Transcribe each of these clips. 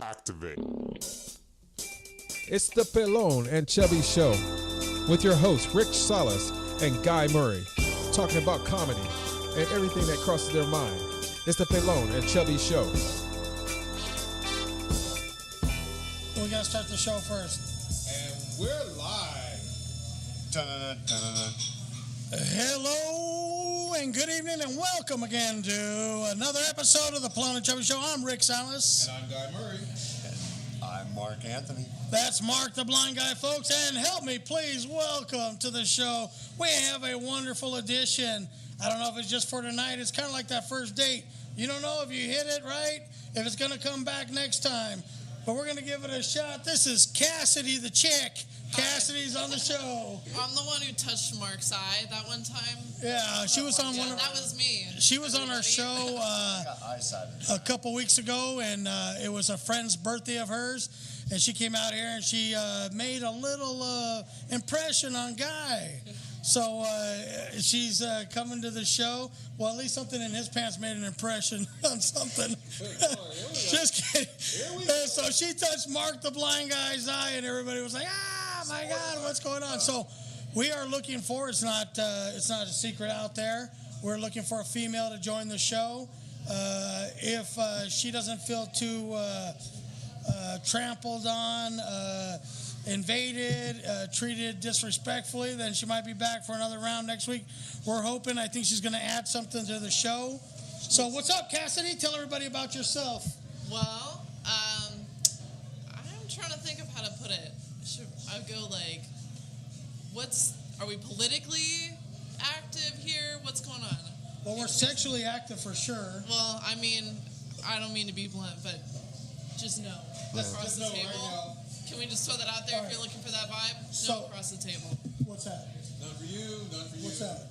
Activate. It's the Pelon and Chubby Show with your hosts Rich Salas and Guy Murray, talking about comedy and everything that crosses their mind. It's the Pelon and Chubby Show. We gotta start the show first. And we're live. Dun-dun-dun-dun-dun. Hello and good evening and welcome again to another episode of the Pelon and Chubby Show. I'm Rick Salas. And I'm Guy Murray. And I'm Mark Anthony. That's Mark the Blind Guy, folks. And help me, please, welcome to the show. We have a wonderful edition. I don't know if it's just for tonight. It's kind of like that first date. You don't know if you hit it right, if it's going to come back next time. But we're going to give it a shot. This is Cassidy the Chick. Cassidy's on the show. I'm the one who touched Mark's eye that one time. Yeah, she was on one of... That was me. She was on our show a couple weeks ago, and it was a friend's birthday of hers, and she came out here, and she made a little impression on Guy. So she's coming to the show. Well, at least something in his pants made an impression on something. Just kidding. And so she touched Mark the Blind Guy's eye, and everybody was like, "Ah, my God, what's going on?" So we are looking for. It's not a secret out there. We're looking for a female to join the show. If she doesn't feel too trampled on, invaded, treated disrespectfully, then she might be back for another round next week. We're hoping. I think she's going to add something to the show. So what's up, Cassidy? Tell everybody about yourself. Well, I'm trying to think of how to put it. Should I go like, are we politically active here? What's going on? Well, we're sexually active for sure. Well, I mean, I don't mean to be blunt, but just no. Across the table. Right. Can we just throw that out there if you're looking for that vibe? So, no across the table. What's that? None for you, none for you. What's that?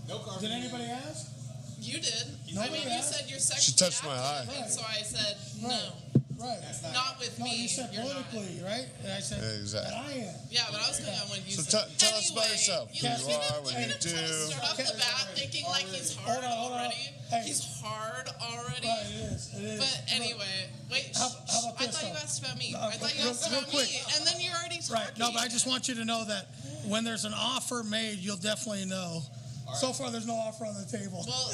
No car. Did anybody ask? You did. Nobody You asked? said you're sexually She touched my active, eye. and so I said no. Right. Not with No, me. you said You're politically, right? And I said Exactly. that I am. Yeah, but I was going on what you So said. tell us about yourself. Who Cassidy, you are, what You're you gonna try to do. start off the bat thinking like he's hard Hold on. already. Hey. He's hard already. Right, it is. But anyway, wait. How about I this, thought you though? asked about me. No, I thought you real- asked real about quick. me, and then you're already talking. Right. No, but I just want you to know that when there's an offer made, you'll definitely know. Right. So far, there's no offer on the table. Well,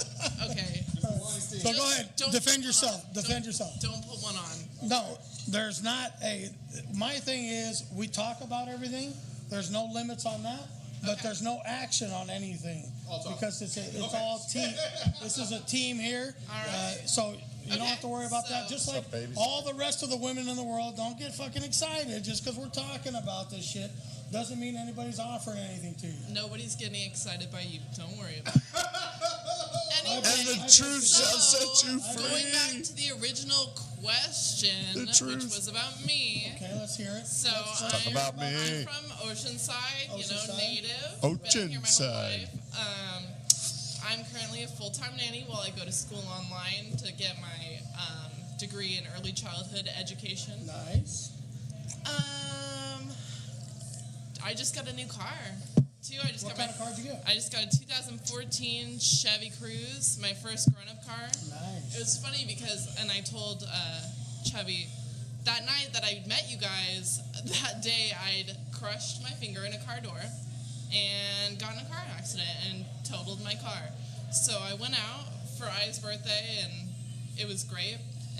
okay. So go ahead. Defend yourself. Defend yourself. Don't put one on. No, there's not a... My thing is, we talk about everything. There's no limits on that. But Okay. there's no action on anything. Because it's all team. This is a team here. All right. So you don't have to worry about that. Just like all the rest of the women in the world, don't get fucking excited just because we're talking about this shit. Doesn't mean anybody's offering anything to you. Nobody's getting excited by you. Don't worry about it. Anyway, And the truth shall set you going back free. to the original question, which was about me. Okay, let's hear it. So Talk about me. I'm from Oceanside, Oceanside. native. Been here my whole Oceanside. life. I'm currently a full-time nanny while I go to school online to get my degree in early childhood education. Nice. I just got a new car, too. What kind of car did you get? I just got a 2014 Chevy Cruze, my first grown-up car. Nice. It was funny because, and I told Chubby, that night that I met you guys, that day I'd crushed my finger in a car door and got in a car accident and totaled my car. So I went out for I's birthday and it was great.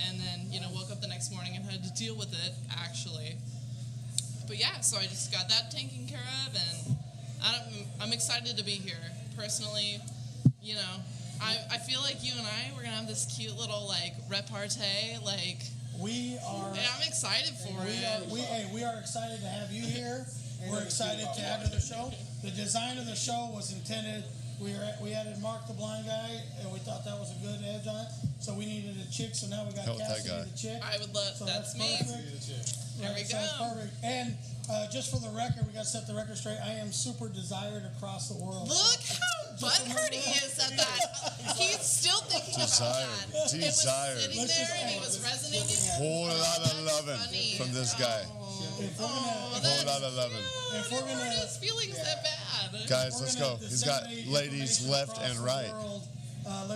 And then, woke up the next morning and had to deal with it, actually. But yeah, so I just got that taken care of, and I'm excited to be here. Personally, I feel like you and we're going to have this cute little, repartee, We are... Yeah, I'm excited for it. We are excited to have you here. We're excited to add to the show. The design of the show was intended... We added Mark the Blind Guy, and we thought that was a good edge on it. So we needed a chick, so now we got Cassidy the Chick. I would love... So that's me. Perfect. There we go. Sounds perfect. And just for the record, we got to set the record straight. I am super desired across the world. Look how butthurt he is at that. He's still thinking about that. It was sitting there and he was resonating. Whole lot of loving from this guy. Whole lot of loving. If we're gonna, his feelings that bad. Guys, let's go. He's got ladies left and right.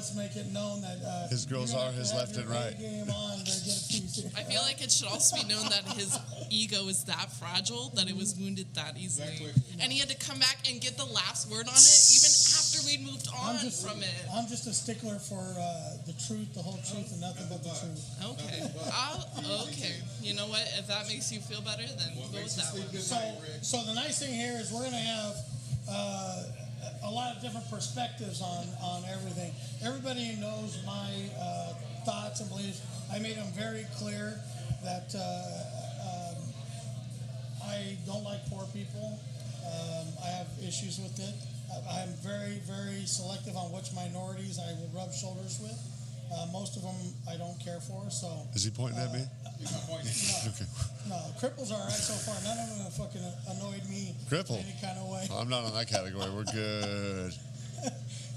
let's make it known that his girls are his left and right. Game on to get a piece here. I feel like it should also be known that his ego is that fragile that it was wounded that easily. And he had to come back and get the last word on it even after we'd moved on from it. I'm just a stickler for the truth, the whole truth, and nothing but the truth. Okay. Okay. You know what? If that makes you feel better, then we'll go with that one. So the nice thing here is we're going to have a lot of different perspectives on everything. Everybody knows my thoughts and beliefs. I made them very clear that I don't like poor people. I have issues with it. I'm very, very selective on which minorities I will rub shoulders with. Most of them I don't care for. So is he pointing at me? No, cripples are all right so far. None of them have fucking annoyed me Cripple? in any kind of way. I'm not on that category. We're good.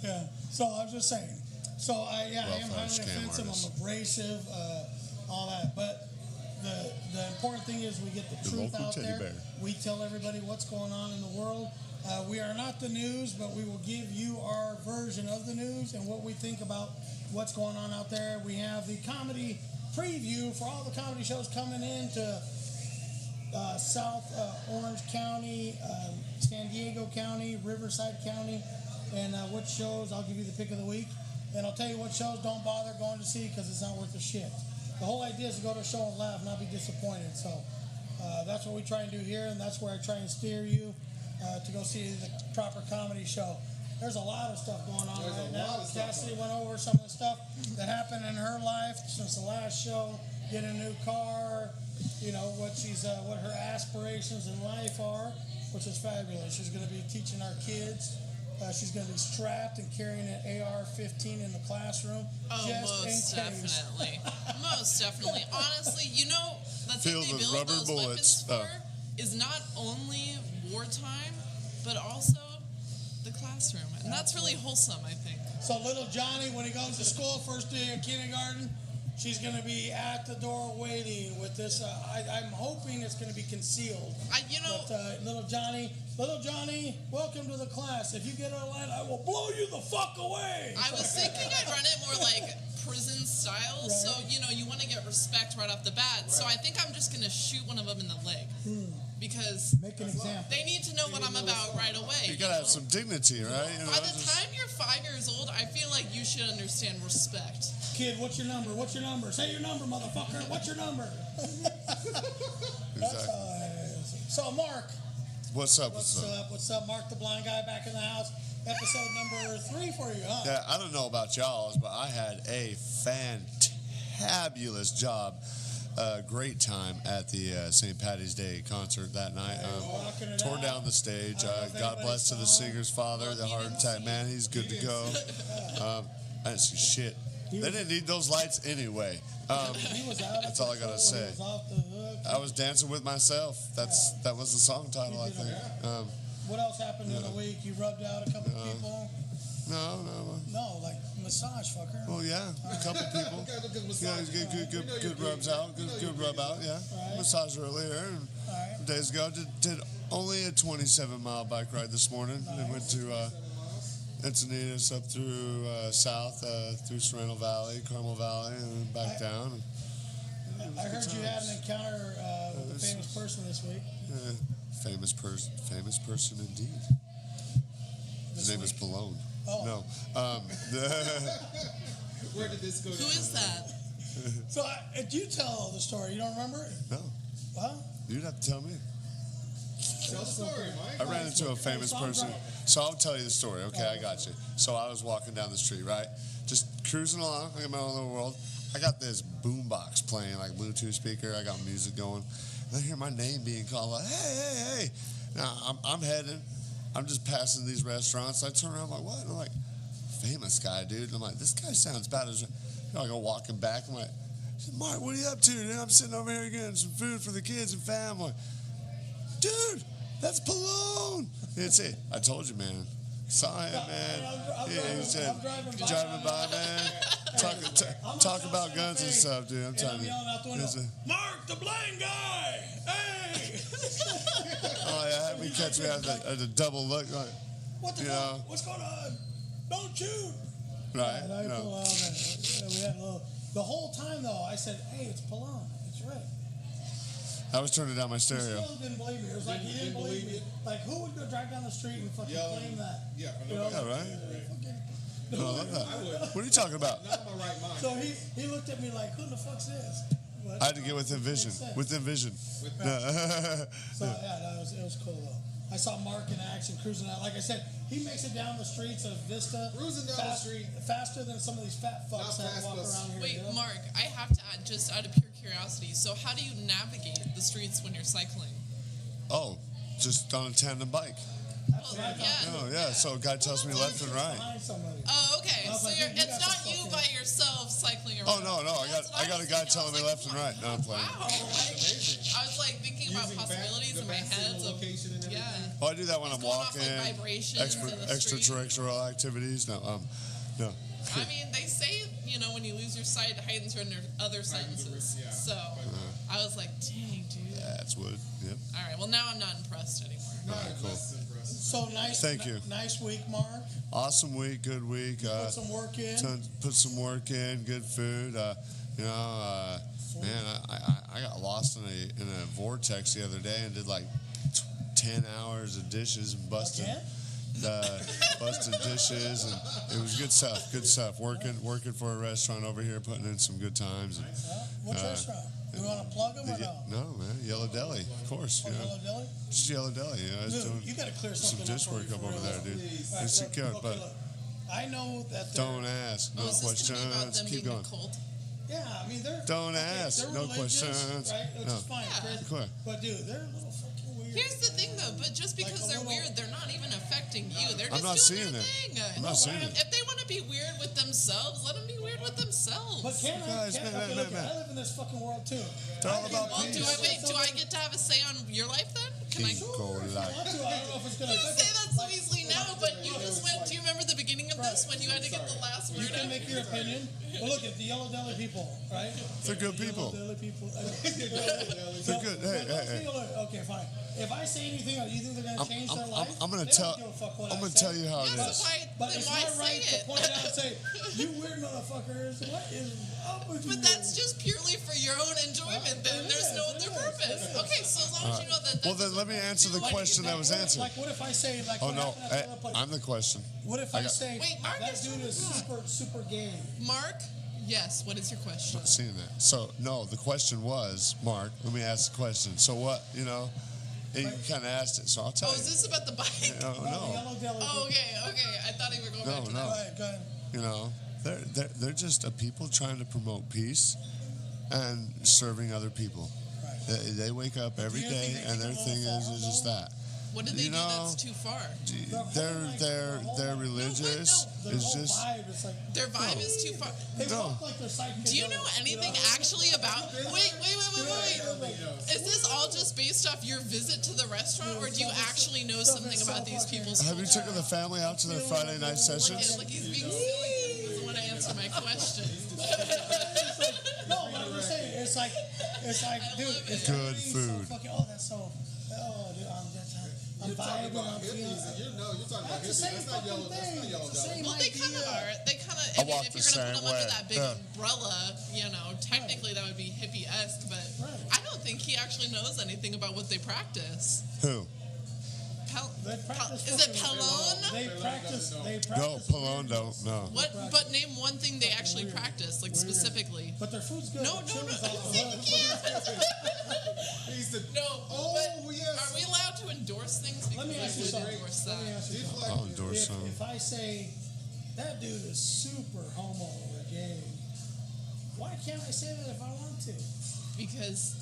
Yeah. So I'm just saying. So I am highly offensive. I'm abrasive. All that. But the important thing is we get the truth out there. Bear. We tell everybody what's going on in the world. We are not the news, but we will give you our version of the news and what we think about what's going on out there. We have the comedy preview for all the comedy shows coming into South Orange County, San Diego County, Riverside County, and what shows, I'll give you the pick of the week. And I'll tell you what shows don't bother going to see because it's not worth the shit. The whole idea is to go to a show and laugh, not be disappointed. So that's what we try and do here, and that's where I try and steer you to go see the proper comedy show. There's a lot of stuff going on right now. Cassidy went over some of the stuff that happened in her life since the last show. Get a new car, you know, what her aspirations in life are, which is fabulous. She's going to be teaching our kids. She's going to be strapped and carrying an AR-15 in the classroom. Oh, most definitely. Most definitely. Honestly, you know, the thing they build those weapons for is not only wartime, but also the classroom. And that's really wholesome, I think. So little Johnny, when he goes to school, first day of kindergarten, she's going to be at the door waiting with this. I'm hoping it's going to be concealed. But little Johnny, welcome to the class. If you get out of line, I will blow you the fuck away. I was thinking I'd run it more like prison style. Right. So, you want to get respect right off the bat. Right. So I think I'm just going to shoot one of them in the leg. Because make an example. They need to know what I'm about right away. You gotta have some dignity, right? By the time you're 5 years old, I feel like you should understand respect. Kid, what's your number? What's your number? Say your number, motherfucker. What's your number? That's how it is. So, Mark. What's up? What's up? Mark the Blind Guy back in the house. Episode number 3 for you, huh? Yeah, I don't know about y'all's, but I had a fantabulous job. Great time at the St. Patty's Day concert that night. Tore down the stage. God bless to the singer's father, the heart attack man. He's good to go. I didn't see shit. They didn't need those lights anyway. That's all I gotta say. I was dancing with myself. That was the song title, I think. What else happened in the week? You rubbed out a couple people? No, like massage, fucker. Well, yeah, a couple people. Good rubs out. Good rub out, yeah. Right. Massage earlier. And days ago, did only a 27-mile bike ride this morning. Nice. And went to Encinitas up through south, through Sorrento Valley, Carmel Valley, and then back down. I heard you had an encounter with a famous person this week. Famous person indeed. His name is Pelon. Oh. No. Where did this go? Who is that? So, do you tell the story? You don't remember it? No. Well, you'd have to tell me. Tell the story, Mike. I ran into a famous person. So I'll tell you the story. Okay, I got you. So I was walking down the street, right? Just cruising along, like in my own little world. I got this boombox playing, like Bluetooth speaker. I got music going. And I hear my name being called, like, hey. Now, I'm heading. I'm just passing these restaurants. I turn around, I'm like, what? And I'm like, famous guy, dude. And I'm like, this guy sounds bad. I go walking back. I'm like, Mark, what are you up to? And I'm sitting over here getting some food for the kids and family. Dude, that's Pelon. That's it. I told you, man. Saw him, man. He said, driving by, man. Talk about guns and stuff, dude. I'm telling you. Mark, the blind guy. Hey. Oh, yeah. Had me catch me at a double look. Like, what the fuck? What's going on? Don't shoot. right? And I You know. pull out and we had a little. The whole time though, I said, "Hey, it's Pelon. It's Rick." I was turning down my He stereo. still didn't believe me. It was like he didn't believe me. Like, who would go drive down the street and fucking claim that? Yeah, I You know. know, Yeah, right? fucking- No, I love that. I would. What are you talking about? Not in my right mind. So he looked at me like, "Who the fuck's this?" But I had to get within vision. makes sense. Within vision. So yeah, no, it was cool though. I saw Mark in action cruising out. Like I said, he makes it down the streets of Vista. Cruising down the street. faster than some of these fat fucks Not that fast, walk but- around here. Wait, you know? Mark, I have to add, just out of pure curiosity, so how do you navigate the streets when you're cycling? Oh, just on a tandem bike. That's Well, what I yeah. thought. Oh, yeah. So a guy tells me left and right. Behind somebody. Oh, okay. I was So like, you're, you it's got not the you fucking- by yourself cycling Oh, around. no. That's what I got a was guy thinking. telling me I was left and like, right. No, I'm playing. wow. I was like thinking about Using possibilities the in my back head. signal Of, location and everything. yeah. Oh, I do that when I'm Going off, walking. like, vibrations in the street. Extraterrestrial activities. No, no. I mean, they say, when you lose your sight, it heightens your other senses. yeah. So I was like, dang, dude. That's wood. Yep. All right, well, now I'm not impressed anymore. All right, cool. That's impressive. So nice. Thank you. Nice week, Mark. Awesome week. Good week. Put some work in. Put some work in. Good food. Man, I got lost in a vortex the other day and did like 10 hours of dishes and busted dishes, and it was good stuff. Good stuff. Working for a restaurant over here, putting in some good times. And, Which restaurant? You want to plug them or no? no, man, Yellow Deli, of course. Oh, Yellow Deli? Just Yellow Deli. I was Dude, doing you got to clear some something dish up for work me up for over real. there, dude. All right, It's look, good, okay, but look. I know that they're- don't ask. No Oh, is this going to be about questions. them Keep being going. a cult? Yeah, I mean they're Don't okay, ask. they're No religious, questions. right? Which No. is fine, Yeah. Chris. Quick. But dude, they're a little fucking weird. Here's the thing, though, but just because Like a they're little- weird, they're not even affecting you. They're I'm just not doing seeing their it. thing. I'm not seeing it. If they want to be weird with themselves, let them be weird with themselves. But can I? Guys, Can, man, okay, man, look, man. I live in this fucking world too. They're all about Well, do I peace. get to have a say on your life then? Can I? Keep Sure, going if you like. want to, I don't know if it's gonna You affect say it. that so easily now, but you just went. Do you remember the beginning of this when you had to get the last You word can out? make your opinion. Well, look at the Yellow Deli people, right? They're good people. Yellow Deli people. They're good. Hey. Okay, fine. If I say anything, you think they're gonna I'm, change I'm, their I'm, life? I'm gonna They tell. don't give a fuck what I'm I gonna say. tell you how it Yeah, is. so why, But then it's why my say right to it? point out and say, you weird motherfuckers, what is up with you? But that's just purely for your own enjoyment. Then It there's no is, other it is, purpose. it is. Okay, so as long as you know that. Well, That's then let me answer the question that was answered. Like, what if I say, like, Oh what no, happened at the other place? I'm the question. What if I I got- say, Wait, Mark that is dude is super, super gay? Mark, yes. What is your question? Not seeing that. So no, the question was, Mark. Let me ask the question. So what? You kind of asked it. So I'll tell Oh, you. is this about the bike? No, The no. Yellow Deli Oh, people. okay. I thought you were going No, back to no. Go ahead, go ahead. You know, they're just a people trying to promote peace and serving other people. Right. They wake up every you think day they and their take a thing little is far, just though? that. What did they You do know, that's too far? They're religious. The It's whole just vibe is like, Their vibe is too far. they No. walk like they're psychic. Do you know anything actually about? Wait. Is this all just based off your visit to the restaurant, or do you actually know something about these people's Have you culture? taken the family out to their Friday night sessions? Like he's being silly. He doesn't want to answer my question. No, but I'm just saying, it's like, dude, it's Good everything's food. So fucking, that's so, dude, I'm vibing, I'm feeling. You're talking about That's the same hippies. That's not fucking yellow. That's thing. not yellow. It's the same Well, they kind of idea. are. They kind of. I I mean, walk if the you're gonna same put them under way. that big Yeah. umbrella, technically that would be hippie-esque. But Right. I don't think he actually knows anything about what they practice. Who? They practice Is it fucking- Pelon? They practice. No, Pelon don't. No. What? But name one thing they actually practice, like specifically. But their food's good. No. Their chili's You awesome. can't. He's the No. Oh, but yes. Are we allowed to endorse things? Let me Because ask you we would something. endorse Let me that. ask you something. I'll endorse some. If I say that dude is super homo or gay, why can't I say that if I want to? Because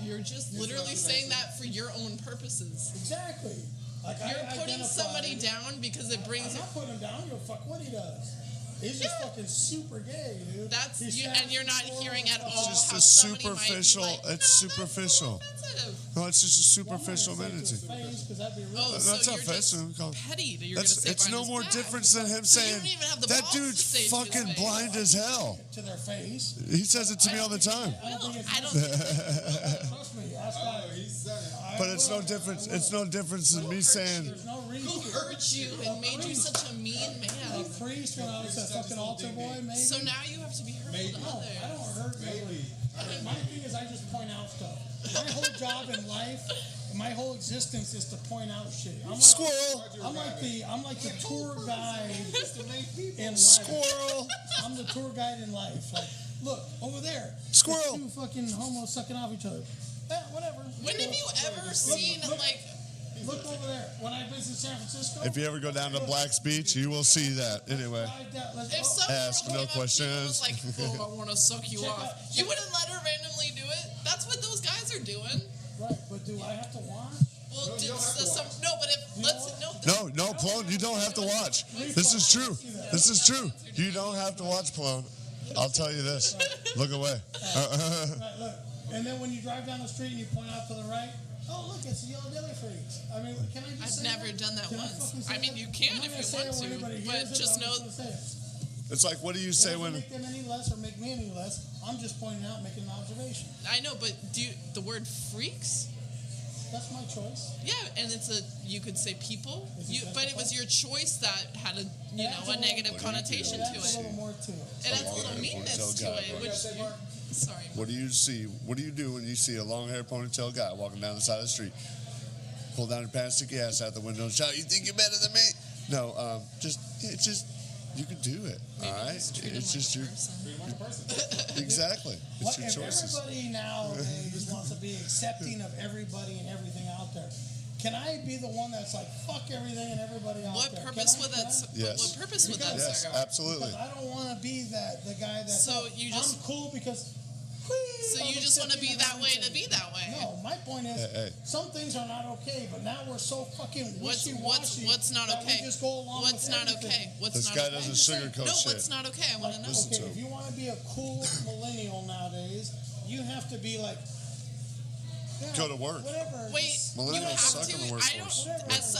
you're just literally saying that for your own purposes. Exactly. Like You're I putting identify- somebody down because it brings. I'm not putting him down. I don't give a fuck what he does. He's just Yeah. fucking super gay, dude. That's He you, stands and you're not for hearing at all. Just how a somebody might be superficial- like, it's no, that's a little superficial. offensive. No, it's just a Well, I'm not superficial gonna say it to his amenity. face, 'cause that'd be rude. Oh, That's so not you're just offensive. petty that you're going to say It's behind no his more back. difference than him So you saying don't even have the that balls to dude's say it to his fucking face. blind as hell. To their face. He says it to me all the time. I don't think it's I don't think Trust me. Ask Oh, God. he's saying. But it's no difference. It's no difference than me saying There's no reason. who hurt you and made you such a mean A man. priest when I was a a fucking altar boy, maybe. So now you have to be hurtful to No, others. I don't hurt maybe. My thing is, I just point out stuff. My whole job in life, my whole existence is to point out shit. Squirrel. I'm like the tour guide in life. Squirrel. I'm the tour guide in life. Like, look over there. Squirrel. Two fucking homos sucking off each other. Yeah, whatever. When have you ever seen like? Look over there. When I visit San Francisco. If you ever go down to Black's Beach, you will see that. Anyway. If some Ask girl no came up to you and was questions. like, "Oh, I want to suck you off," you wouldn't let her randomly do it. That's what those guys are doing. Right, but do I have to watch? Well, but if No, Pelon, you don't have to watch. This is true. This is true. You don't have to watch, Pelon. I'll tell you this. Look away. Right, look. And then when you drive down the street and you point out to the right, oh, look, it's the Yellow Deli Freaks. I mean, can I just I've say never that? done that Can once. fucking say I mean, that? you can I'm not if gonna you say want it where to, anybody but hears it, just I'm know. gonna say it. It's like, what do you It say doesn't when... make them any less or make me any less. I'm just pointing out, making an observation. I know, but the word freaks? That's my choice. Yeah, and you could say people, Is it but it was your choice that had a adds negative connotation It to adds a it. little more to it. It adds a little meanness to it, which. Sorry. What do you see? What do you do when you see a long-haired ponytail guy walking down the side of the street? Pull down your pants, stick your ass out the window, and shout, "You think you're better than me?" No, you can do it. Maybe all right, just treat it's him just like a your person. exactly. It's What, your if choices. everybody nowadays wants to be accepting of everybody and everything out there, can I be the one that's like, fuck everything and everybody out What there? purpose Can I- would can that? I? Yes. What purpose would that Yes, serve? absolutely. Because I don't want to be the guy that. So you just- I'm cool because. So I'm you just want to accepting be of that way to everything. be that way. No, my point is, Hey. some things are not okay, but now we're so fucking What's wishy-washy not that okay? we just go along What's with not everything. okay? What's This not guy okay? doesn't I'm just saying, sugarcoat No, shit. what's not okay? I want to know. Listen Okay, to if him. you want to be a cool millennial nowadays, you have to be like, yeah, Go to work. Whatever. Wait, just- you Millennials have suck to. in the I workforce. don't. As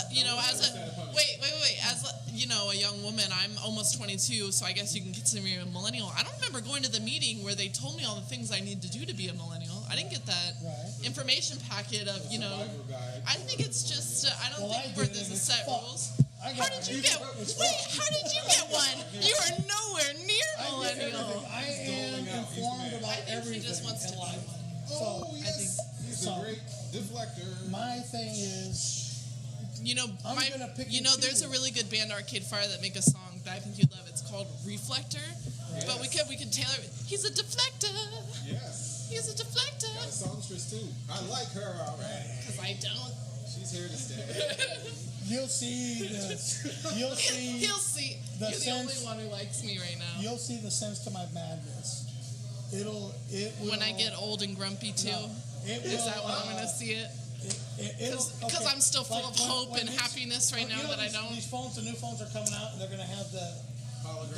a young woman, I'm almost 22, so I guess you can consider me a millennial. I don't remember going to the meeting where they told me all the things I need to do to be a millennial. I didn't get that Right. information packet of, I think it's just. I don't Well, I think where did, there's and a it's set fucked. rules. I How got did it. you get? Wait, how did you get one? You are nowhere near I get millennial. everything. I am informed about I think he everything just wants to in be life. one. So, yes. He's so- a great deflector. my thing is, I'm gonna pick and There's a choose. really good band, Arcade Fire, that make a song that I think you'd love. It's called Reflector. But we could tailor it. He's a deflector. Yes. He's a deflector. Got a songstress too. I like her already. Because I don't. She's here to stay. you'll see the, you'll see, He'll see. the You're the only sense- one who likes me right now. you'll see the sense to my madness. It will. When I get old and grumpy too. It Is will, that when I'm going to see it? Because okay. I'm still full Like of hope when and these- happiness right now that I don't. These phones, the new phones are coming out, and they're gonna have the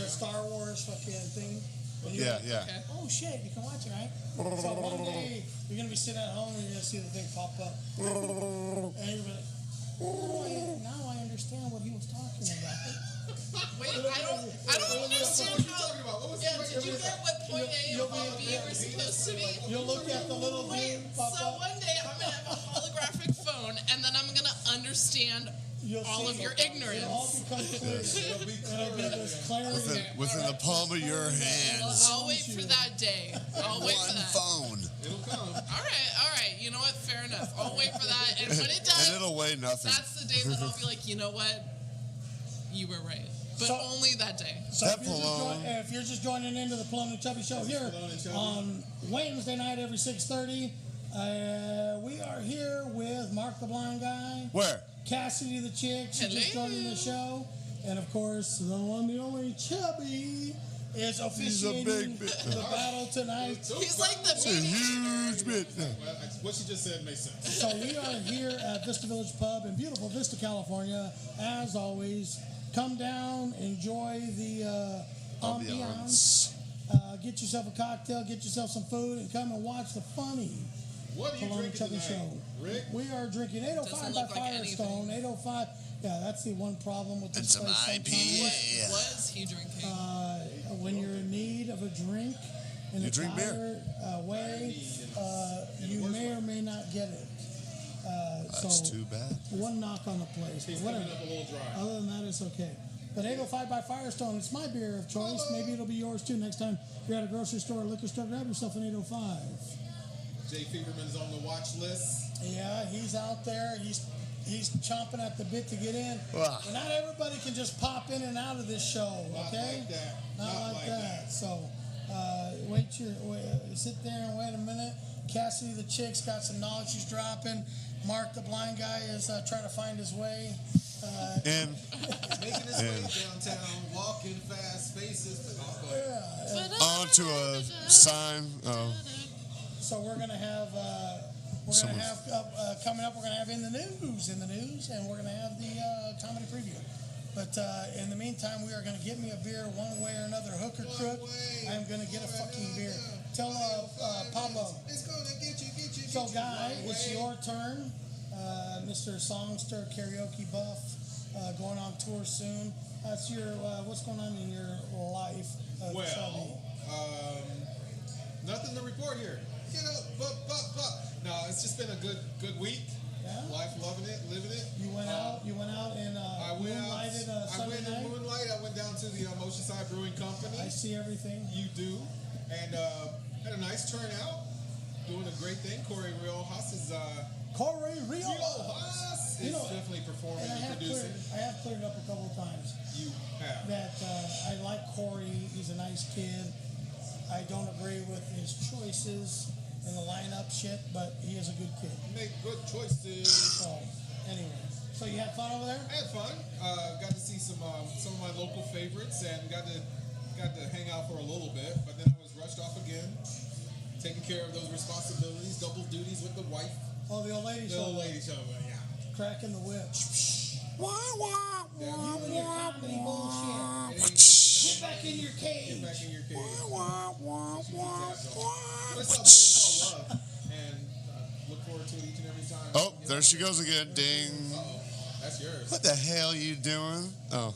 Star Wars fucking thing. And you're Yeah, like, yeah. Okay. Oh shit, you can watch it, right? So one day you're gonna be sitting at home and you're gonna see the thing pop up, and you're gonna be like, oh, now I understand what he was talking about. Wait, I don't understand how. Yeah, did you get what point A and point B were supposed to be? You'll look at the little Wait, dude pop so up. one day I'm gonna have a holographic phone, and then I'm gonna understand You'll all see of your It'll all ignorance. become clear. It'll be this clarity. Within the palm of your hands. I'll wait for that day. I'll wait for One that. phone. It'll come. All right. You know what? Fair enough. I'll wait for that, and when it does, And it'll weigh nothing. that's the day that I'll be like, you know what? You were right, but So- only that day. So if you're just joining into the Pelon and Chubby show here on Wednesday night every 6:30, we are here with Mark the Blind Guy, Where? Cassidy the Chick, she just Hello. joining the show, and of course the one, the only Chubby is officiating big bit. the battle tonight. He's like the It's a huge bit. Well, what she just said makes sense. So we are here at Vista Village Pub in beautiful Vista, California. As always, come down, enjoy the ambiance. Get yourself a cocktail, get yourself some food, and come and watch the funny What are you Pelon and drinking Chubby tonight, show. Rick? We are drinking 805 Doesn't by look like Firestone. 805. Yeah, that's the one problem with this And some place IPA. sometimes. What is he drinking? When you're in need of a drink in You a drink beer. dire way, you may or may not get it. That's too bad. One knock on the place. But whatever. Coming up a little dry. Other than that, it's okay. But 805 by Firestone, it's my beer of choice. Maybe it'll be yours too next time you're at a grocery store or liquor store. Grab yourself an 805. Jay Feverman's on the watch list. Yeah, he's out there. He's chomping at the bit to get in. Wow. And not everybody can just pop in and out of this show, okay? Not like that. Not like that. So sit there and wait a minute. Cassidy the Chick's got some knowledge she's dropping. Mark the blind guy is trying to find his way. And Making his way downtown, walking fast faces. onto a sign. Oh. So we're gonna have coming up. We're gonna have in the news, and we're gonna have the comedy preview. But in the meantime, we are gonna get me a beer one way or another, hook or crook. I'm gonna get a fucking beer. Tell Pablo. It's gonna get you. So, Guy, it's your turn. Mr. Songster, karaoke buff, going on tour soon. That's your what's going on in your life, Chubby? Nothing to report here. Get up, No, it's just been a good week. Yeah? Life, loving it, living it. You went out and moonlighted Sunday night? In Moonlight. I went down to the Oceanside Brewing Company. I see everything. You do. And had a nice turnout. Doing a great thing. Corey Riojas is definitely performing and producing. I have cleared up a couple of times. You have. That I like Corey. He's a nice kid. I don't agree with his choices in the lineup shit, but he is a good kid. Make good choices. So, anyway. So you had fun over there? I had fun. Got to see some of my local favorites and got to hang out for a little bit, but then I was rushed off again. Taking care of those responsibilities, double duties with the wife. Oh, the old lady The show. old lady show, yeah. Cracking the whip. Yeah, You and your comedy bullshit. Get back in your cage. Get back in your cage. What's up, it's all love. And look forward to it each and every time. Oh, there she goes again. Ding. Uh-oh, that's yours. What the hell are you doing? Oh.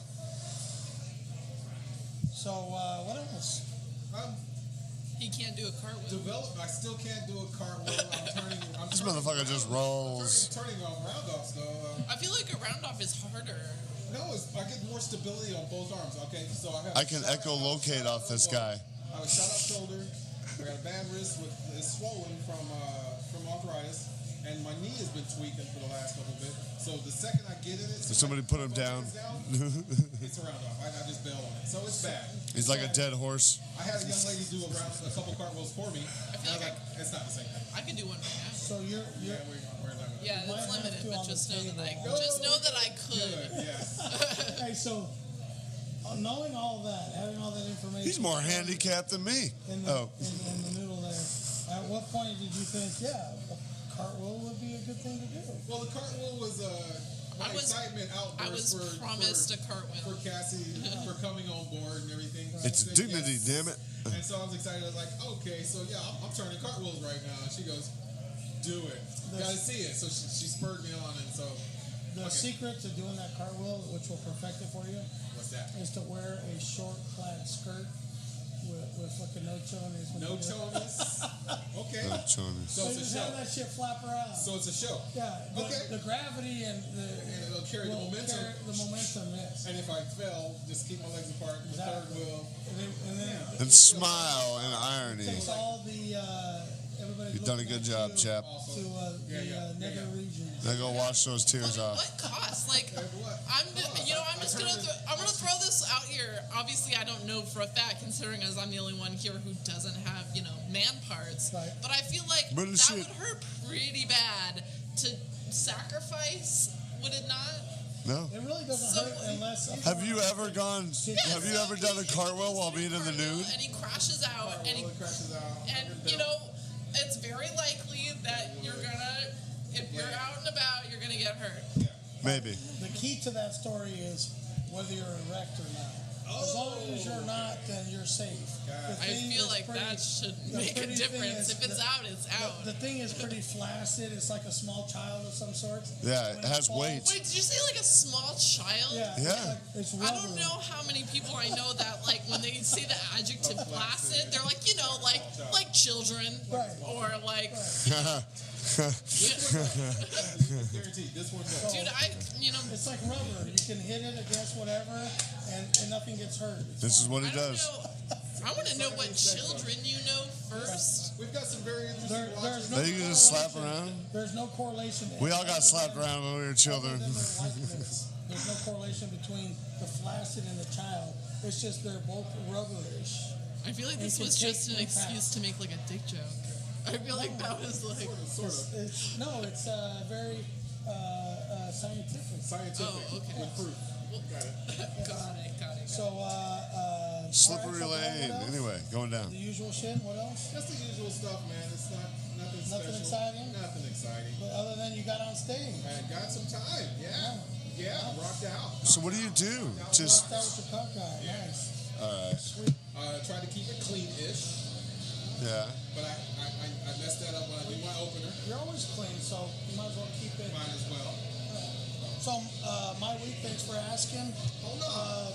So, what else? He can't do a cartwheel. I still can't do a cartwheel. I'm This turning, motherfucker just rolls. turning on roundoffs though. I feel like a roundoff is harder. No, I get more stability on both arms. Okay, so I can echolocate off this guy. I have a shot up shoulder. I got a bad wrist it's swollen from arthritis, and my knee has been tweaking for the last couple bit. So the second I get in it, Did somebody put him down? It's a roundoff. I just bail on it. So it's bad. He's like a dead horse. I had a young lady do a couple cartwheels for me. I feel like it's not the same thing. I can do one right now. So you're Yeah, we're not. Yeah, might it's have limited, to but on just the know that I could. Good, yeah. okay. So, knowing all that, having all that information, He's more handicapped than me. in the middle there. At what point did you think, a cartwheel would be a good thing to do? Well, the cartwheel was my excitement I was outburst promised for a cartwheel. for Cassie for coming on board and everything. It's She said dignity, yes. damn it. And so I was excited. I was like, okay, so yeah, I'm turning cartwheels right now. And she goes, do it. Gotta see it. So she spurred me on, and so The secret to doing that cartwheel, which will perfect it for you, what's that? is to wear a short clad skirt with fucking no chonies. No chonies. Okay. No chonies. So So it's a just have show. that shit flap around. So it's a show. Yeah. Okay. The gravity and it'll carry the will momentum. carry the momentum, yes. And if I fell, just keep my legs apart. The third Exactly. wheel. And then And smile and irony. takes all the everybody. You've done a good job, chap. To the nether regions. Now go wash those tears off. What cost? Like, What? I'm gonna throw this out here. Obviously, I don't know for a fact, considering as I'm the only one here who doesn't have man parts. Right. But I feel like But that shit. would hurt pretty bad to sacrifice. Would it not? No. It really doesn't So- hurt unless. Have you ever done a cartwheel while being in the nude? And he crashes out, and Roller crashes out. it's very likely that if you're out and about, you're gonna get hurt. Maybe. The key to that story is whether you're erect or not. As long as you're not, then you're safe. I feel like that should make a difference. If it's out, it's out. The thing is pretty flaccid. It's like a small child of some sort. Yeah, When it has falls- weight. Wait, did you say like a small child? Yeah. Yeah. It's I don't rubber. know how many people I know that like when they say the adjective flaccid, they're like, like children, Right. or like, Guaranteed, this one does. dude, It's like rubber. You can hit it against whatever, and nothing gets hurt. This is what he I don't does. know. I want to know what children you know first. We've got some very interesting There's watches. no They can just slap correlation. around. There's no correlation. We all got slapped around when we were children. Other than their likeness. There's no correlation between the flaccid and the child. It's just they're both rubberish. I feel like this It can was just take an impact. excuse to make like a dick joke. I feel like that was like. Sort of. It's very scientific. Scientific. Oh, okay. With proof. Got it. Got it. So, Slippery all right, so lane. what else? Anyway, going down. The usual shit. What else? Just the usual stuff, man. It's not nothing special. exciting? Nothing exciting. But other than you got on stage. I got some time. Yeah. Rocked out. So what do you do? Just Rocked out with your cock guy. Nice. all right. Sweet. Try to keep it clean-ish. Yeah. But I messed that up when I did my opener. You're always clean, so you might as well keep it. Might as well. So, my week, thanks for asking. Hold on.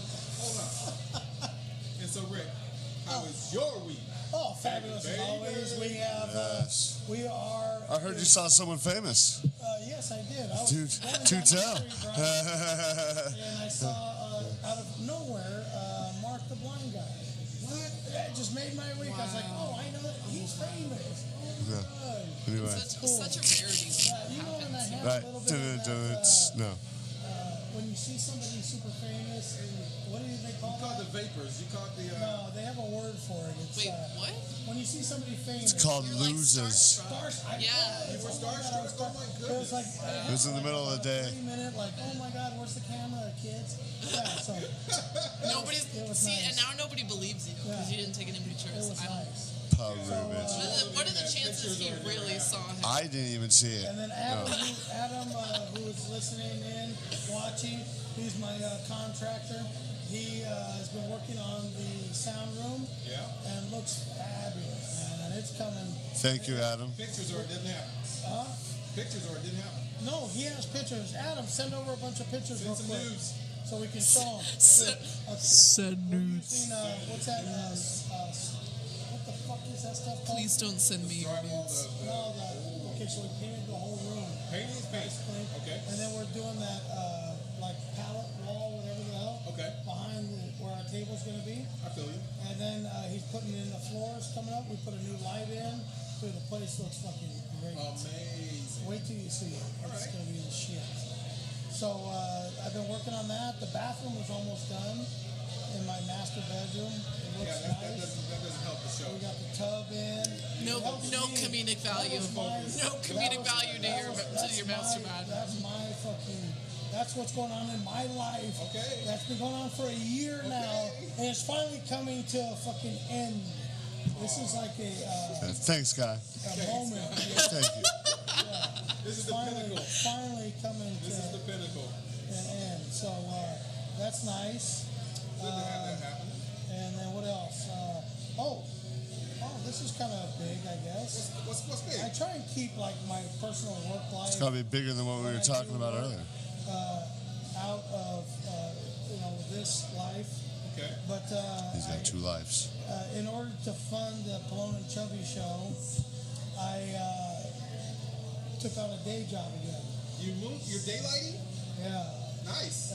And so, Rick, how was your week? Oh, fabulous as always. We have, Yes. we are. I heard you saw someone famous. Yes, I did. I was Dude, going do down the tell. street, right, and I saw, out of nowhere, Mark the Blind Guy. What? That just made my week. I was like, oh, I know that. He's famous. Oh, my God. Anyway. Such a rarity. Yeah, you know, and I have Right. a little bit of that, No. when you see somebody super famous, what do they call You caught that? the vapors. You caught the. No, they have a word for it. It's, Wait, what? when you see somebody famous. It's called You're like losers. starstruck. Yeah. You were starstruck? Oh, my It was goodness. like It was in the middle of the day. 3-minute, like, oh my God, where's the camera, kids? Yeah, so Nobody's it was see, nice. and now nobody believes you because Yeah. you didn't take any it pictures. was I don't. nice. How rude, bitch. What are the chances he really saw him? I didn't even see it. And then Adam, who is listening in, watching, he's my contractor. He has been working on the sound room. Yeah. And looks fabulous, man. And it's coming. Thank you, Adam. Pictures or it didn't happen. Huh? Pictures or it didn't happen. No, he has pictures. Adam, send over a bunch of pictures Send real some quick. news. So we can show them. Send We're nudes. using, what's that? What the fuck is that stuff called? Please don't send me your Drywall, nudes. No, okay, so we painted the whole room. painting is paint. Basically. Okay. And then we're doing that, like pallet wall, whatever the hell. Okay. Behind where our table's gonna be. I feel you. And then he's putting in the floors coming up. We put a new light in. Dude, the place looks fucking great. Amazing. Wait till you see it. It's right. gonna be the shit. So I've been working on that. The bathroom was almost done in my master bedroom. It looks Yeah, that nice. doesn't help the show. We got the tub in. No, That was no me. comedic That value. was my- No that comedic was- value to that your was- to that's your master my- bathroom. That's my fucking. That's what's going on in my life. Okay. That's been going on for a year now, and it's finally coming to a fucking end. This is like Thanks, guy. a moment. Thank you. This is the pinnacle. Finally coming This is the to pinnacle. an end. So that's nice. Good to have that happen. And then what else? Oh, this is kind of big, I guess. What's big? I try and keep like my personal work life. It's gotta be bigger than what we were talking about earlier. Out of this life, Okay. but He's got 2 lives. in order to fund the Pelon and Chubby show, I took on a day job again. You moved. You're daylighting. Yeah, Nice.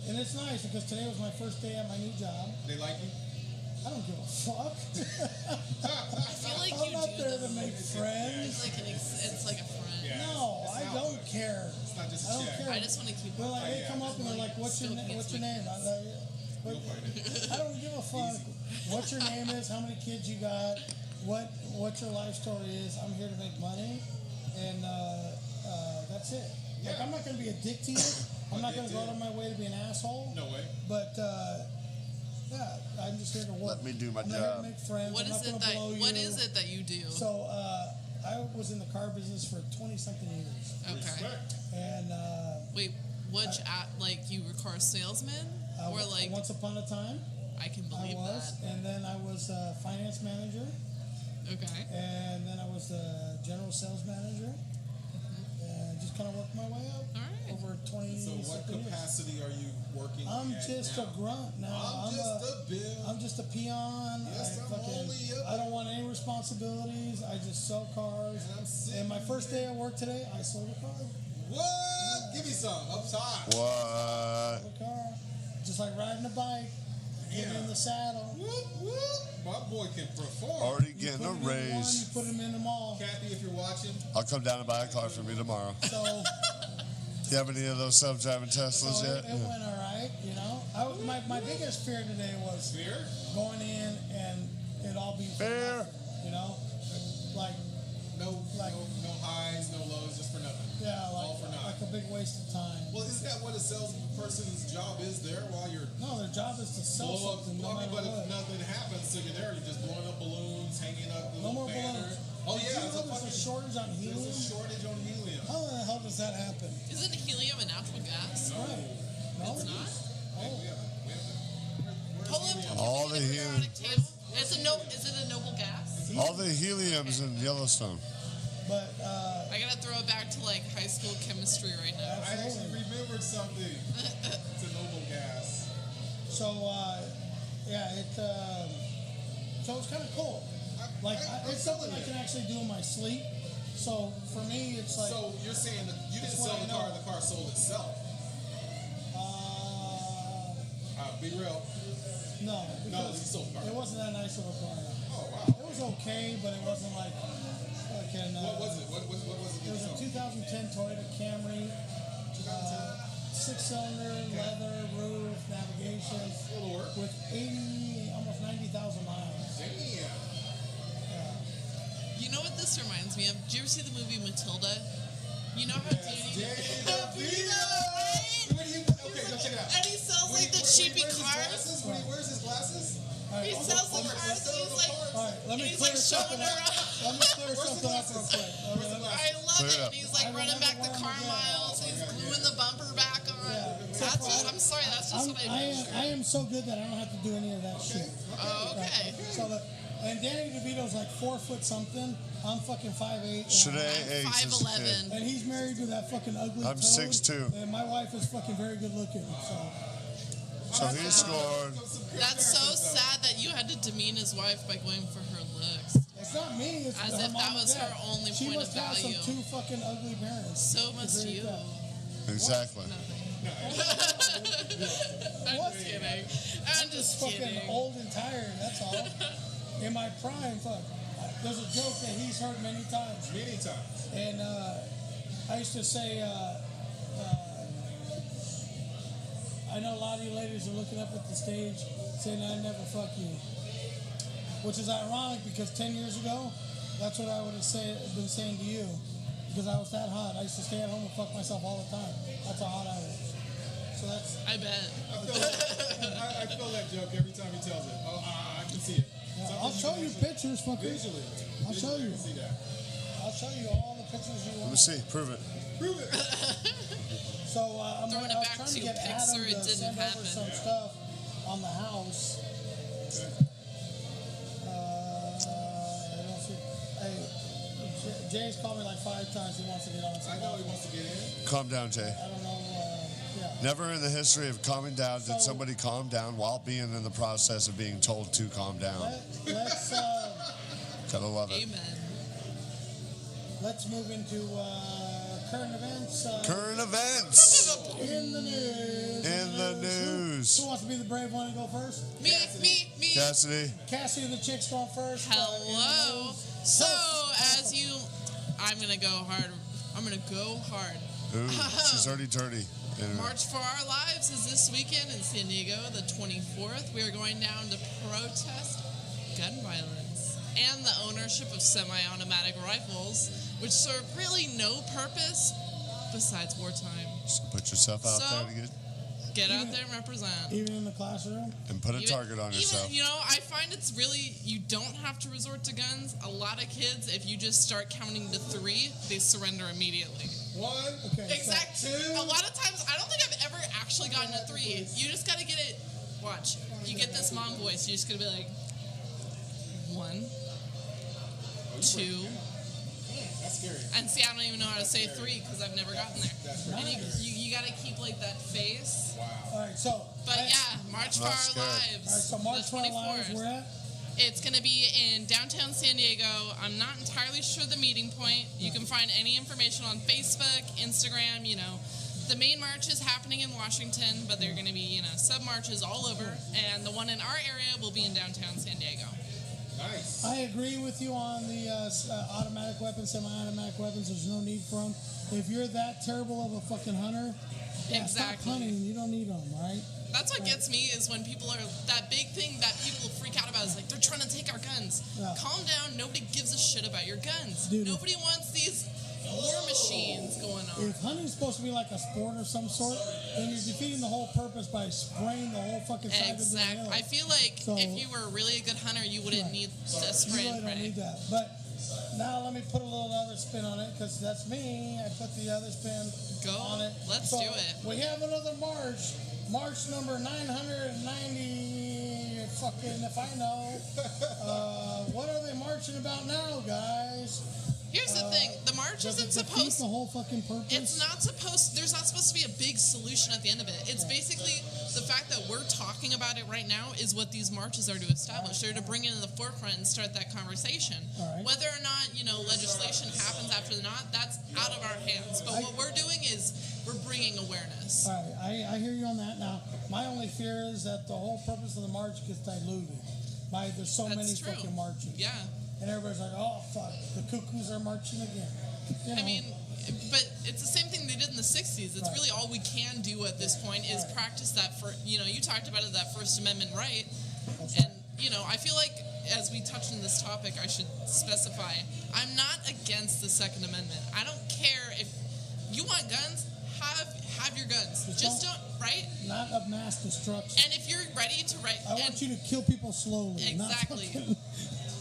and it's nice because today was my first day at my new job. They like you. I don't give a fuck. I feel like I'm you not do there to this. make friends. It's like a friend. Yeah. No, it's I not don't much. care. It's not just I a don't check. care. I just want to keep. They're like, they yeah. come up and they're like, what's your name? What's your name? I'm like, but I don't give a fuck what your name is, how many kids you got, what your life story is. I'm here to make money, and that's it. Like, Yeah. I'm not gonna be a dick to you. I'm not gonna go out of my way to be an asshole. No way. But yeah, I'm just here to work. Let me do my I'm not here job. to make friends. What I'm is not it gonna that? blow What you. is it that you do? So I was in the car business for 20-something years, Okay. Respect. and Wait, like you were car salesman, or like once upon a time I can I believe was, that. and then I was a finance manager, Okay. and then I was a general sales manager, and just kind of worked my way up All right. over 20 So what something years. capacity are you working I'm at just now? a grunt now. I'm just a bill. I'm just a peon. Yes, I'm only a- I don't want any responsibility. responsibilities. I just sell cars. And my first day at work today, I sold a car. What? Give me some up top. What? Sold a car. Just like riding a bike. Getting in the saddle. Whoop, whoop. My boy can perform. Already getting a Put 'em in one, raise. you put them in the mall. Kathy, if you're watching, I'll come down and buy a car for me tomorrow. So, You have any of those self-driving Teslas so yet? it went all right, you know. My biggest fear today was fear? going in and it all being for Fear. nothing, you know, like No highs, no lows, just for nothing. yeah, All for nothing. like a big waste of time. Well, isn't that what a salesperson's job is there while you're No, their job is to sell blow up? something no matter But what. if nothing happens, so you're there, you're just blowing up balloons, hanging up the No more banner. balloons. Oh Did yeah, you it's know a there's a fucking shortage on helium? There's a shortage on helium. How the hell does that happen? Isn't helium a natural gas? Right. No, It's not? Oh. Pull up All the helium. periodic table. Is it a noble gas? All the helium's in Yellowstone. But I gotta throw it back to like high school chemistry right now. I actually remembered something. It's a noble gas. so yeah, so it's kind of cool. Like it's something I can actually do in my sleep. So for me, it's like So you're saying that you didn't That's sell what the I car, know. the car sold itself. Be real. No, No, because it's sold car. it wasn't that nice of a car. Oh wow. It was okay, but it wasn't like fucking. What was it? What was it? It was a 2010 Toyota Camry, 6-cylinder, leather, roof, navigation, It'll work. with almost 90,000 miles. Damn. You know what this reminds me of? Did you ever see the movie Matilda? You know how Danny Okay, go check it out. and he sells like the cheapy cars. When he wears his glasses? He sells the cars and he's like, All right, let me he's clear like something showing up. her. Let me clear something up real quick. I love Clear it. it up. And he's like I running remember back the wearing car them again. miles. He's gluing the bumper back on. Yeah. That's just, I'm sorry, that's just what I do. I am so good that I don't have to do any of that shit. Oh, okay. So and Danny DeVito's like 4 foot something. I'm fucking 5'8". Today, I'm age is a kid. 5'11". And he's married to that fucking ugly I'm toad, 6'2". And my wife is fucking very good looking. So he scored. That's so sad that you had to demean his wife by going for her looks. It's not me. It's As her if mom that and was dad. her only she point must of have value. some 2 fucking ugly parents. So must Agree with you. that. Exactly. I'm just kidding. I'm just Fucking kidding. old and tired. That's all. In my prime, fuck. There's a joke that he's heard many times. Many times. And I used to say, I know a lot of you ladies are looking up at the stage saying, I never fuck you. Which is ironic because 10 years ago, that's what I would have been saying to you. Because I was that hot. I used to stay at home and fuck myself all the time. That's how hot I was. So that's. I bet. I feel that joke every time he tells it. Oh, I can see it. Yeah, I'll show you pictures, fuckers. Visually. I'll show you. I can see that. I'll show you all the pictures you Let me want. see. Prove it. Prove it. So I Throwing was it back trying to to get Pixar, Adam it to didn't send over happen. some stuff on the house. I don't see. Hey, Jay's called me like 5 times. He wants to get on. I know he wants to get in. Calm down, Jay. I don't know. Yeah. Never in the history of calming down did somebody calm down while being in the process of being told to calm down. Let's Gotta love it. Amen. let's move into current events. Current events In the news. in the news. Who wants to be the brave one and go first? Me. Cassidy. Cassidy the Chick's going first. In the Hello. news. So, as you, I'm gonna go hard. I'm gonna go hard. Ooh, she's already dirty. March for Our Lives is this weekend in San Diego, the 24th. We are going down to protest gun violence and the ownership of semi-automatic rifles, which serve really no purpose besides wartime. Just put yourself out So- there to Get out there and represent. Even in the classroom. and put a target on yourself. You know, I find it's really, you don't have to resort to guns. A lot of kids, if you just start counting to 3, they surrender immediately. 1. Okay. Exactly. A lot of times, I don't think I've ever actually gotten a 3. You just gotta get it. Watch. You get this mom voice. You're just gonna be like, 1, 2, That's scary. and see, I don't even know how to say 3 because I've never gotten there. And you gotta keep like that face. Wow. All right. So. But yeah, March for Not Our scared. Lives. All right. So March the for Our Lives. 24th. We're at. It's going to be in downtown San Diego. I'm not entirely sure the meeting point. You can find any information on Facebook, Instagram, The main march is happening in Washington, but there are going to be, sub-marches all over. And the one in our area will be in downtown San Diego. Nice. I agree with you on the automatic weapons, semi-automatic weapons. There's no need for them. If you're that terrible of a fucking hunter, stop hunting. You don't need them, right? That's what gets me is when people are, that big thing that people freak out about is like, they're trying to take our guns. Yeah. Calm down. Nobody gives a shit about your guns. Dude, nobody wants these war machines going on. If hunting's supposed to be like a sport of some sort, then you're defeating the whole purpose by spraying the whole fucking side of the hill. I feel like if you were really a good hunter, you wouldn't need to spray and pray. You really don't need that. But now let me put a little other spin on it, because that's me. I put the other spin on it. Let's do it. We have another march. March number 990, fucking if I know. What are they marching about now, guys? Here's the thing: the march isn't supposed. The whole fucking purpose. It's not supposed. There's not supposed to be a big solution at the end of it. It's basically the fact that we're talking about it right now is what these marches are to establish. They're to bring it in the forefront and start that conversation. Whether or not legislation happens after the not, that's out of our hands. But what we're doing is we're bringing awareness. All right, I hear you on that. Now, my only fear is that the whole purpose of the march gets diluted. There's so many fucking marches. Yeah. And everybody's like, oh, fuck, the cuckoos are marching again. I mean, but it's the same thing they did in the 60s. It's really all we can do at this point is practice that for, you talked about it, that First Amendment right. And, I feel like as we touched on this topic, I should specify, I'm not against the Second Amendment. I don't care if you want guns, have your guns. Just don't, right? Not of mass destruction. And if you're ready to I want you to kill people slowly. Exactly.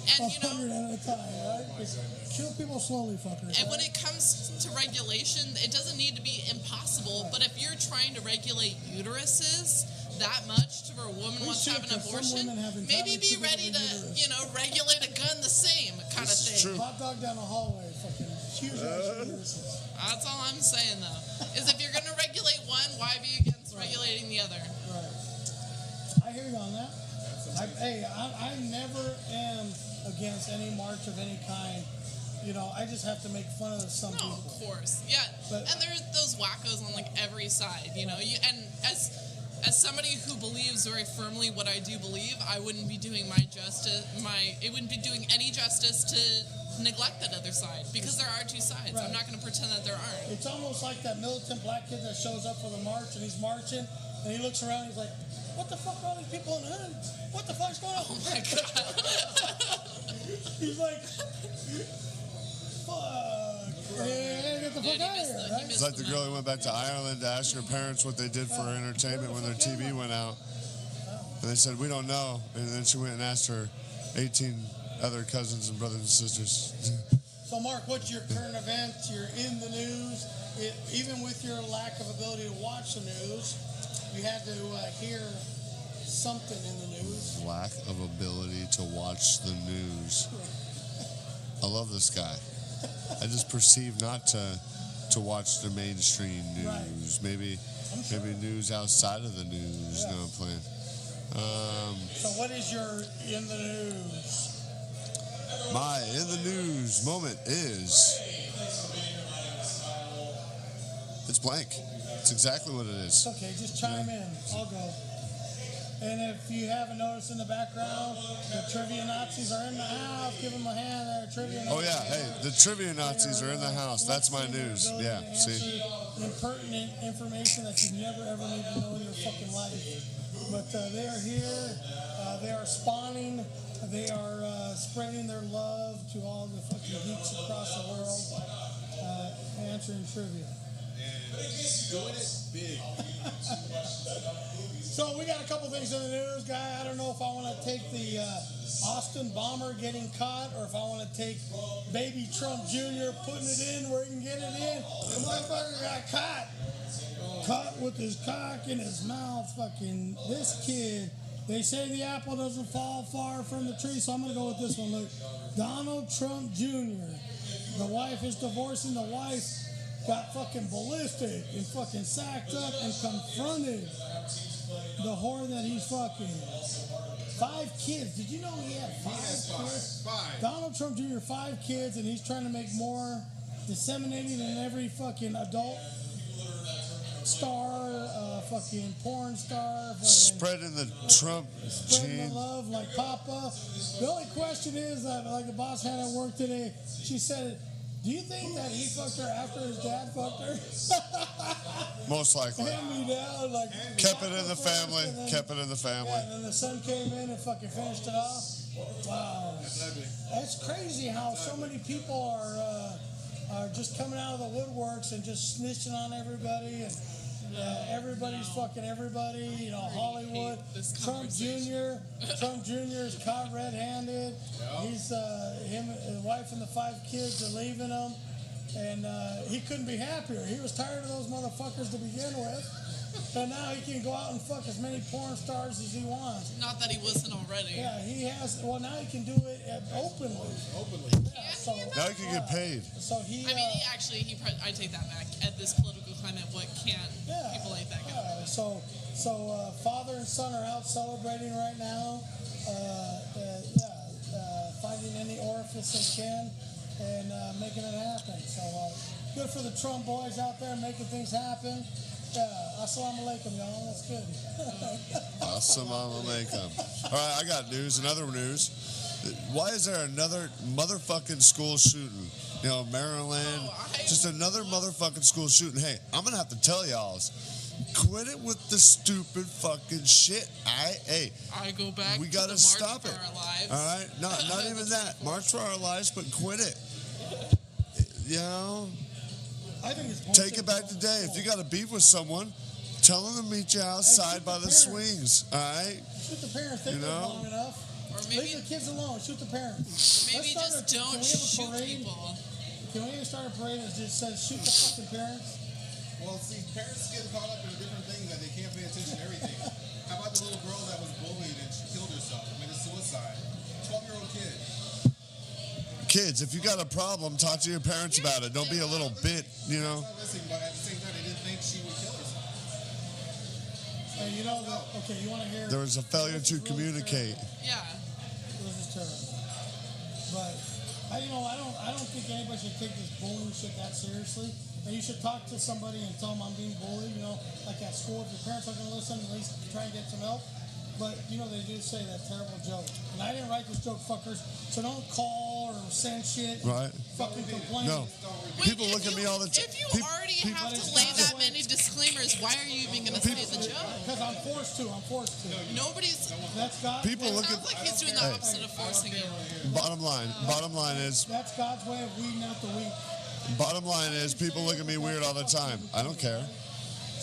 And 100 at a time, right? Just kill people slowly, fuckers. And when it comes to regulation, it doesn't need to be impossible. But if you're trying to regulate uteruses that much to where a woman wants to have an abortion, maybe be ready to, regulate a gun the same kind of thing. True. Hot dog down the hallway, fucking huge uteruses. That's all I'm saying, though, is if you're going to regulate one, why be against regulating the other? Right. I hear you on that. I never am against any march of any kind. I just have to make fun of some people. Of course. Yeah. And there's those wackos on every side, and as somebody who believes very firmly what I do believe, I wouldn't be doing it wouldn't be doing any justice to neglect that other side, because there are two sides. Right. I'm not going to pretend that there aren't. It's almost like that militant black kid that shows up for the march and he's marching and he looks around and he's like, what the fuck are all these people in the hood? What the fuck's going on? Oh my God. He's like, fuck. Hey, get the fuck out of here. Right? It's like the girl who went back to Ireland to ask her parents what they did for entertainment when their TV went out. And they said, we don't know. And then she went and asked her 18 other cousins and brothers and sisters. So, Mark, what's your current event? You're in the news. Even with your lack of ability to watch the news, you had to hear something in the news. Lack of ability to watch the news. I love this guy. I just perceive not to watch the mainstream news. Right. Maybe news outside of the news. No, I'm playing. So what is your in the news? My in the news moment is it's blank. It's exactly what it is. It's okay, just chime in. I'll go. And if you haven't noticed in the background, the trivia Nazis are in the house. Give them a hand there, trivia Nazis. Oh yeah, hey, the trivia Nazis are in the house. That's my news. Yeah, see. Impertinent information that you never ever need to know in your fucking life. But they are here. They are spawning. They are spreading their love to all the fucking geeks across the world. Answering trivia. And doing it big. So we got a couple things in the news, guy. I don't know if I want to take the Austin bomber getting caught, or if I want to take baby Trump Jr. putting it in where he can get it in. The motherfucker got caught. Caught with his cock in his mouth. Fucking this kid. They say the apple doesn't fall far from the tree, so I'm going to go with this one. Look, Donald Trump Jr. The wife is divorcing. The wife got fucking ballistic and fucking sacked up and confronted the whore that he's fucking. 5 kids. Did you know he had 5 kids? 5. Donald Trump Jr. 5 kids, and he's trying to make more, disseminating than every fucking adult star, fucking porn star. Fucking Spreading the Trump spreading gene. the love like Papa. The only question is, like the boss had at work today, she said, do you think that he fucked her after his dad fucked her? Most likely. Hand me down, like Kept it in the family. Kept it in the family. Yeah, and then the son came in and fucking finished it off. Wow. That's ugly. That's crazy how so many people are just coming out of the woodworks and just snitching on everybody, and everybody's fucking everybody. You know, Hollywood. Trump Jr. Trump Jr. is caught red-handed. Yeah. He's him, his wife, and the 5 kids are leaving him, and he couldn't be happier. He was tired of those motherfuckers to begin with. And now he can go out and fuck as many porn stars as he wants. Not that he wasn't already. Yeah, he has. Well, now he can do it openly. Yeah, so, Now he can get paid. So he. I mean, I take that back. At this political climate, what can't people like that go? So father and son are out celebrating right now. Finding any orifice they can and making it happen. So good for the Trump boys out there making things happen. Yeah, assalamu alaikum, y'all. That's good. Assalamu alaikum. All right, I got news. Another news. Why is there another motherfucking school shooting? You know, Maryland. Just another motherfucking school shooting. Hey, I'm going to have to tell y'all, quit it with the stupid fucking shit. I go back we to gotta the March stop for it. Our lives. All right? Not even that. March for our lives, but quit it. You know? I think it's Take it back today. If you got a beef with someone, tell them to meet you outside by the swings. All right? Shoot the parents. They live long enough. Or maybe, leave the kids alone. Shoot the parents. Maybe just don't shoot people. Can we even start a parade that just says shoot the fucking parents? Well, see, parents get caught up in different things that they can't pay attention to everything. How about the little girl that was bullied and she killed herself, committed suicide? 12-year-old kid. Kids, if you got a problem, talk to your parents about it. Don't be a little bit, you know. Not listening, but at the same time, they didn't think she would kill herself. And you know that. Okay, you want to hear? There was a failure to communicate. Yeah. This is terrible. But I don't think anybody should take this bullying shit that seriously. And you should talk to somebody and tell them I'm being bullied. You know, like at school, if your parents aren't going to listen, at least try and get some help. But, you know, they do say that terrible joke. And I didn't write this joke, fuckers. So don't call or send shit. Right. Fucking complain. No. People look at me all the time. If you already have to lay that many disclaimers, why are you even going to say the joke? Because I'm forced to. Nobody's. That's God. People look Sounds like he's doing the opposite of forcing you. Bottom line is, That's God's way of weeding out the weak. bottom line is, people look at me weird all the time. I don't care.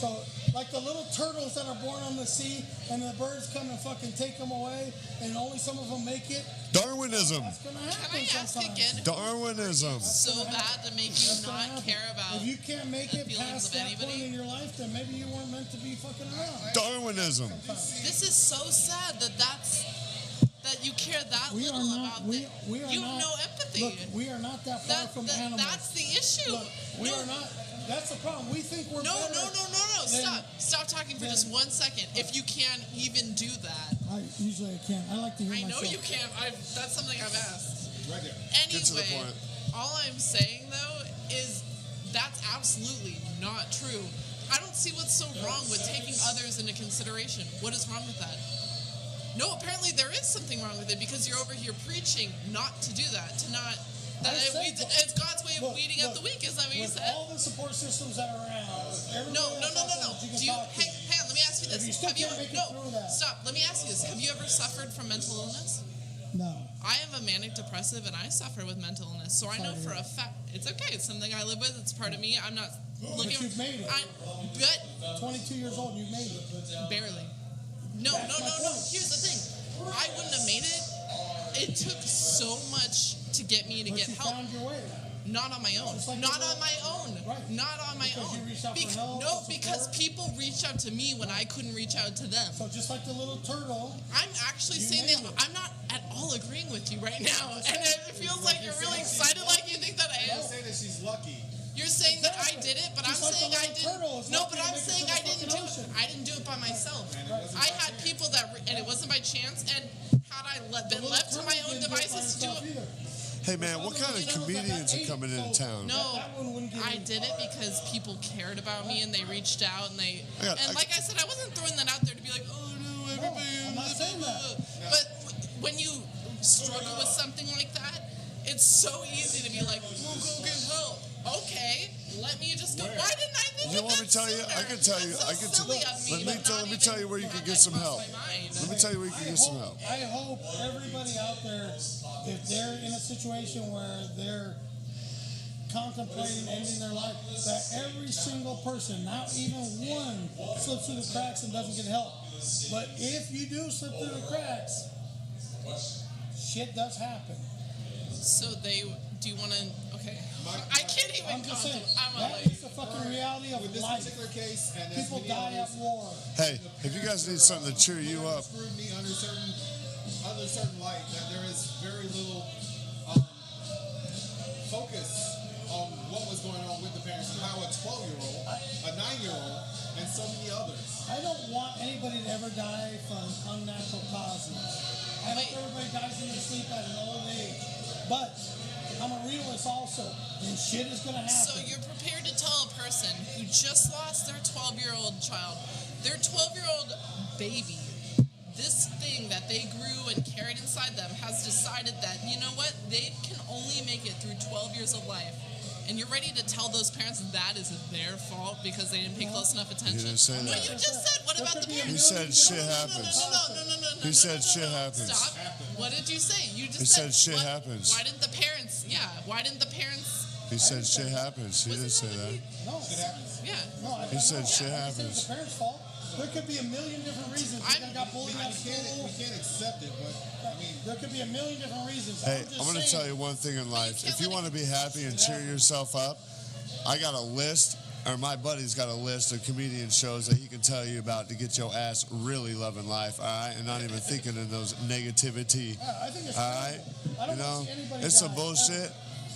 So, like the little turtles that are born on the sea, and the birds come and fucking take them away, and only some of them make it. Darwinism. That's gonna happen. Can I ask sometimes. again? Darwinism. So bad to make you That's gonna not happen. care about. If you can't make the it feelings past of that anybody? point in your life, then maybe you weren't meant to be fucking around. Darwinism. This is so sad that you care that We are little not. about We it. are You not. have no empathy. Look, we are not that far from animals. That's the issue. Look, we are not. That's the problem. We think we're No. better. Stop talking for just 1 second. If you can't even do that. Usually I can't. I like to hear I myself. know you can't. That's something I've asked. Right there. Get to the Anyway, point. all I'm saying though is that's absolutely not true. I don't see what's so wrong with taking others into consideration. What is wrong with that? No, apparently there is something wrong with it because you're over here preaching not to do that, to not. It's God's way of weeding out the weak. Is that what you with said? all the support systems that are around. No. Do Do you? Hang on. Let me ask you this. If you still Have you? can't make it No. through that. Stop. Let me ask you this. Have you ever suffered from mental illness? No. I am a manic depressive and I suffer with mental illness, so I know for a fact it's okay. It's something I live with. It's part of me. I'm not looking. But you've made it. But 22 years old, you made it. barely. No. Here's the thing. I wouldn't have made it. It took so much to get me to But get you help. found your way. Not on my own. Just like Not the on my own. Right. Not on my Because own. you reached out for help, No, for because support. people reached out to me when I couldn't reach out to them. So just like the little turtle. I'm actually You saying made that it. I'm not at all agreeing with you right now. And it feels like you're really excited, like you think that I Don't am. say that she's lucky. You're You're saying that I did it, but I'm Just like saying the I little turtle didn't. is No, lucky but to I'm make it saying to the I didn't do fucking it. ocean. I didn't do it by myself. Right. I had people that, and it wasn't by chance. And had I been left to my own devices to do it, Hey man, what kind of comedians are coming into town? no, I did it because people cared about me and they reached out and they. And like I said, I wasn't throwing that out there to be like, oh no, everybody. I'm not saying that. But when you struggle with something like that, it's so easy to be like, we'll go get help. Okay, let me just go. Why didn't I think You of want that me to tell you? sooner? I can tell you. That's I so can silly tell. of me, Let me tell you where you can get some help. Let me tell you where you can get some help. I hope everybody out there, if they're in a situation where they're contemplating ending their life, that every single person, not even one, slips through the cracks and doesn't get help. But if you do slip through the cracks, shit does happen. So do you want to? Okay, I can't even. I'm just saying, I'm that like, is the fucking reality of With this life. particular case, and as People many die others, at war. Hey, if you guys need something to cheer you up, scrutiny under certain light, that there is very little focus on what was going on with the parents and how a 12-year-old, a 9-year-old, and so many others. I don't want anybody to ever die from unnatural causes. I hope everybody dies in their sleep at an old age. But I'm a realist also, and shit is gonna happen. so you're prepared to tell a person who just lost their 12-year-old child, their 12-year-old baby, this thing that they grew and carried inside them has decided that, you know what, they can only make it through 12 years of life. And you're ready to tell those parents that is their fault because they didn't pay close enough attention? didn't say But that. you just said, what about the parents? He said shit happens. No. He said shit happens. Stop. What did you say? You just He said shit what- happens. Why didn't the parents? Yeah. Why didn't the parents? He said shit happens. He didn't say that. No, Yeah. no. He said shit It's happens. the parents' fault. There could be a million different reasons. They got bullied out of school. We can't accept it, but I mean, There could be a million different reasons. Hey, just I'm going to saying, tell you one thing in life. If you want to be happy and cheer yourself up, I got a list, or my buddy's got a list of comedian shows that he can tell you about to get your ass really loving life, all right? And not even thinking in those negativity, Yeah, I think it's all right? terrible. I don't You know, want to see anybody it's some die. bullshit.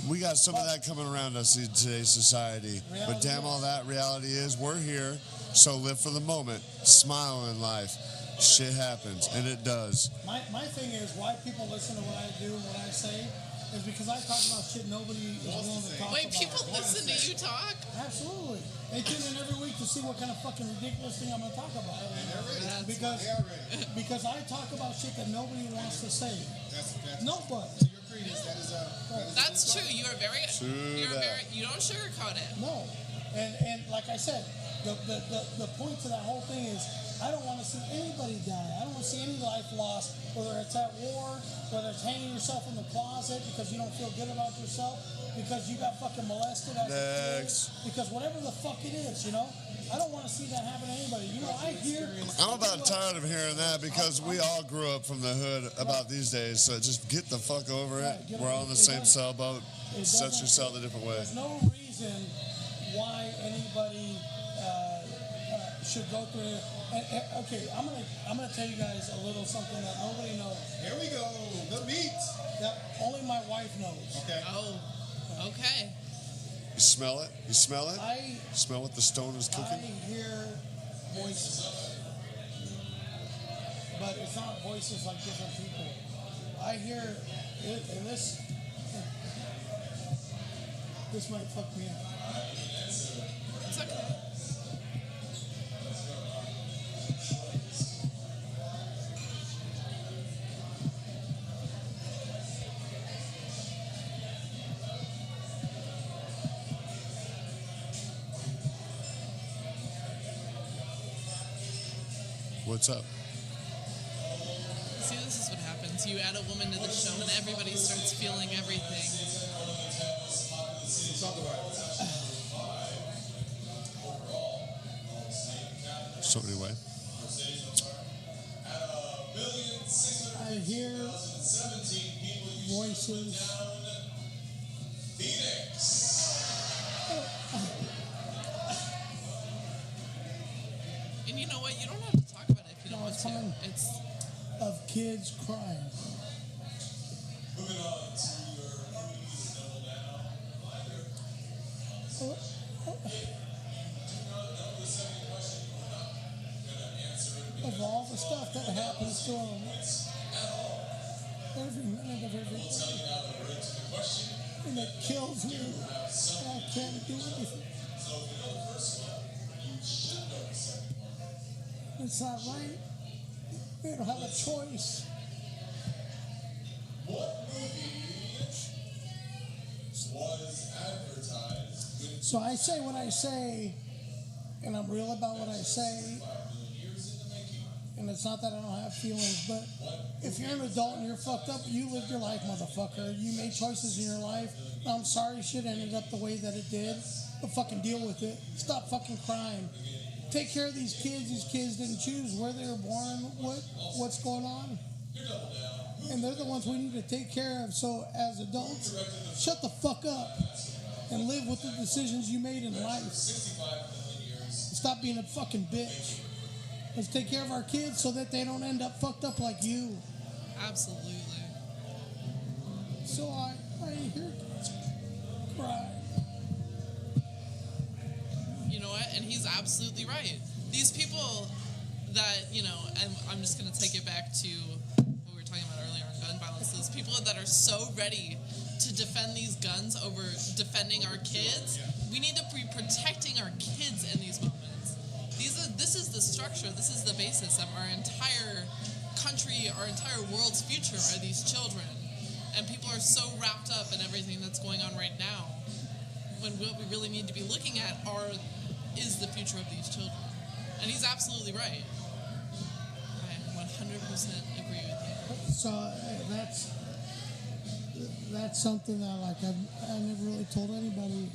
We got some of that coming around us in today's society. But damn all that, reality is we're here, so live for the moment. Smile in life. Shit happens, and it does. My thing is why people listen to what I do and what I say is because I talk about shit nobody is willing to talk Wait, about. people listen to you talk? Absolutely. They tune in every week to see what kind of fucking ridiculous thing I'm going to talk about. Because I talk about shit that nobody wants to say. Nobody. to your credence, that is That's true. You are very. You don't sugarcoat it. No. And like I said, the point to that whole thing is I don't want to see anybody die. I don't want to see any life lost, whether it's at war, whether it's hanging yourself in the closet because you don't feel good about yourself, because you got fucking molested as a kid, because whatever the fuck it is, you know? I don't want to see that happen to anybody. You know, I hear... I'm about tired of hearing that because we all grew up from the hood about these days, so just get the fuck over it. We're all in the same sailboat. Set yourself a different way. There's no reason why anybody should go through it. Okay, I'm gonna tell you guys a little something that nobody knows. Here we go, the meat. That only my wife knows. Okay. Oh, okay. You smell it? You smell it? I Smell what the stone is I cooking? hear voices, but it's not voices like different people. I hear it, and this might fuck me up. It's okay. What's up? See, this is what happens. You add a woman to the show, and everybody starts feeling everything. Talk about it. So anyway. I hear voices. And you know what? You don't have to talk about it if you don't want it's to. coming. It's Of kids crying. of all the stuff that happens to them, every minute of every day, and it kills me. I can't do anything. It's not right. We don't have a choice. What movie was advertised? So I say what I say, and I'm real about what I say. And it's not that I don't have feelings, but if you're an adult and you're fucked up, you lived your life, motherfucker. You made choices in your life. I'm sorry shit ended up the way that it did, but fucking deal with it. Stop fucking crying. Take care of these kids. These kids didn't choose where they were born, what's going on. And they're the ones we need to take care of. So as adults, shut the fuck up and live with the decisions you made in life. Stop being a fucking bitch. Let's take care of our kids so that they don't end up fucked up like you. Absolutely. So I hear kids cry. You know what? And he's absolutely right. These people that, you know, and I'm just going to take it back to what we were talking about earlier on gun violence. Those people that are so ready to defend these guns over defending our kids, we need to be protecting our kids in these moments. This is the structure, this is the basis of our entire country, our entire world's future are these children. And people are so wrapped up in everything that's going on right now, when what we really need to be looking at is the future of these children. And he's absolutely right. I 100% agree with you. So that's something that I never really told anybody.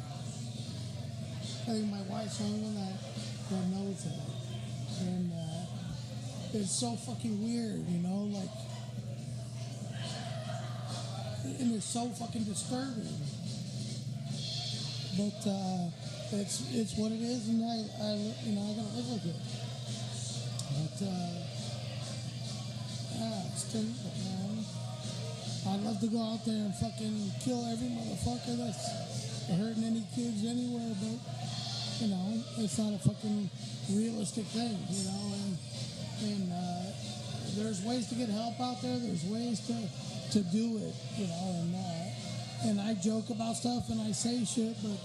I think my wife's the only one that knows that. And it's so fucking weird, you know, like, and it's so fucking disturbing. But it's what it is, and I gotta live with it. But it's terrible, man. I'd love to go out there and fucking kill every motherfucker that's hurting any kids anywhere, but you know, it's not a fucking realistic thing, you know, and there's ways to get help out there. There's ways to do it, you know, and I joke about stuff and I say shit, but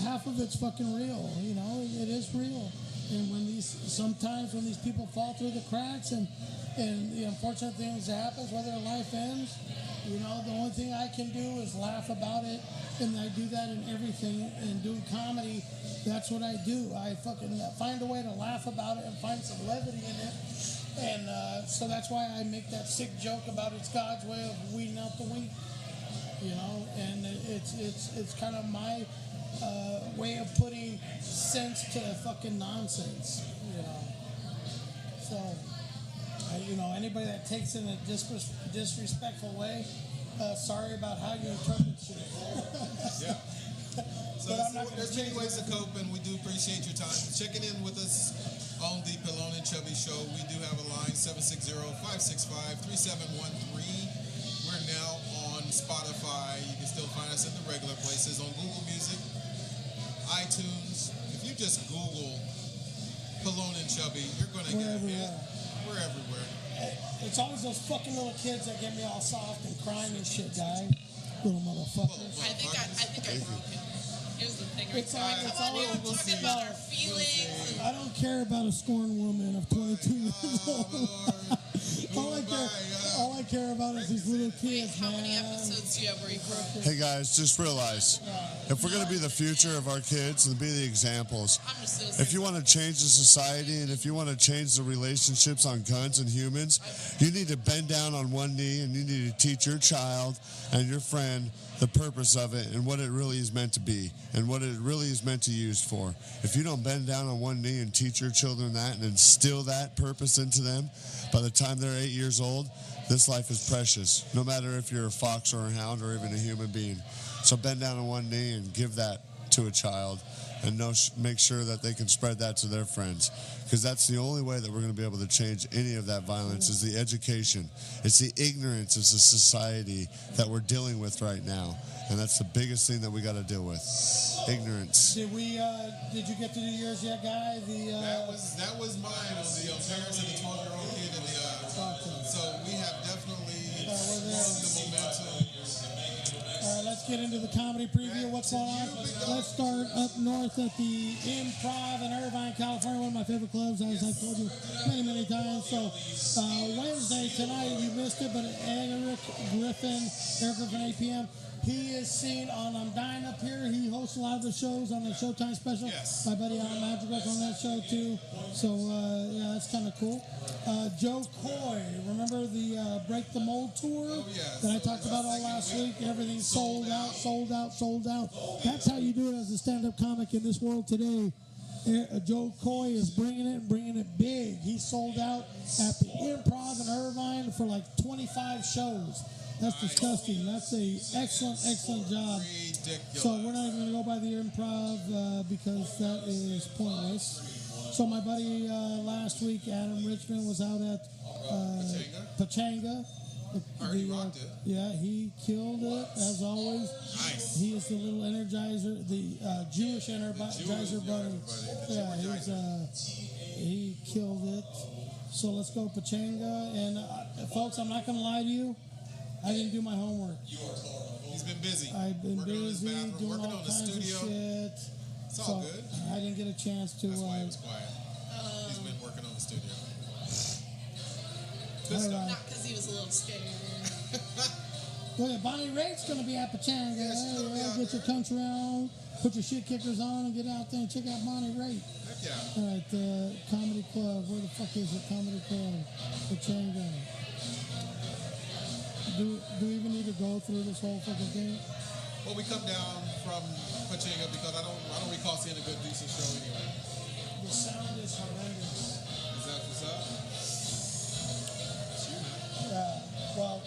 half of it's fucking real, you know, it is real. And sometimes when these people fall through the cracks and the unfortunate things that happens, whether their life ends, you know, the only thing I can do is laugh about it, and I do that in everything. And doing comedy, that's what I do. I fucking find a way to laugh about it and find some levity in it. And so that's why I make that sick joke about it's God's way of weeding out the weak, you know. And it's kind of my way of putting sense to fucking nonsense, you know. So, you know, anybody that takes it in a disrespectful way, sorry about how you interpret shit. Yeah. So there's many ways to cope, and we do appreciate your time. Checking in with us on the Pelon and Chubby Show. We do have a line, 760-565-3713. We're now on Spotify. You can still find us in the regular places, on Google Music, iTunes. If you just Google Pelon and Chubby, you're going to get a hit. We're everywhere. It's always those fucking little kids that get me all soft and crying and shit, guy. Little motherfuckers. I think I broke him. Here's the thing. It's Come on, you talking about our feelings. I don't care about a scorned woman of 22 years old. All I care about is these little kids, How man. many episodes do you have where you broke? Hey guys, just realize, if we're going to be the future of our kids and be the examples, I'm just so sick. if you want to change the society and if you want to change the relationships on guns and humans, you need to bend down on one knee and you need to teach your child and your friend the purpose of it and what it really is meant to be and what it really is meant to be used for. If you don't bend down on one knee and teach your children that and instill that purpose into them, by the time they're 8 years old, this life is precious, no matter if you're a fox or a hound or even a human being. So bend down on one knee and give that to a child and make sure that they can spread that to their friends, because that's the only way that we're going to be able to change any of that violence is the education. It's the ignorance of the society that we're dealing with right now, and that's the biggest thing that we got to deal with. Ignorance. Did you get to do yours yet, Guy? That was mine on the parents and the 12-year-old kid and the so we have definitely the momentum. All right, let's get into the comedy preview. What's going on? Let's start up north at the Improv in Irvine, California, one of my favorite clubs, as I've told you many, many times. So Wednesday tonight, you missed it, but Eric Griffin, 8 p.m., he is seen on I'm Dying Up Here. He hosts a lot of the shows on the Showtime special. Yes. My buddy Alan Madrigal's on that show too. So, yeah, that's kind of cool. Joe Coy, remember the Break the Mold tour that I talked about all last week? Everything sold out. That's how you do it as a stand-up comic in this world today. Joe Coy is bringing it big. He sold out at the Improv in Irvine for like 25 shows. That's disgusting. That's a excellent job. Ridiculous. So we're not even going to go by the Improv because that is pointless. So my buddy last week, Adam Richmond, was out at Pachanga. He rocked it. Yeah, he killed it as always. Nice. He is the little energizer, the Jewish energizer bunny. Yeah, he killed it. So let's go Pachanga. And folks, I'm not going to lie to you. I didn't do my homework. He's been busy. I've been working busy on his bathroom, doing working all on the kinds of studio. shit. It's all good. I didn't get a chance to. That's why he was quiet. He's been working on the studio. Good All stuff. right. Not because he was a little scared. Look at Bonnie Raitt's going to be at Pachanga. Yeah, she's gonna be out Get your country on, put your shit kickers on, and get out there and check out Bonnie Raitt. Heck yeah. All right, Comedy Club. Where the fuck is it? Comedy Club, Pachanga. Do we even need to go through this whole fucking thing? Well, we come down from Pachanga because I don't recall seeing a good decent show anyway. The sound is horrendous. Is that what's up? It's you, man. Yeah. Well,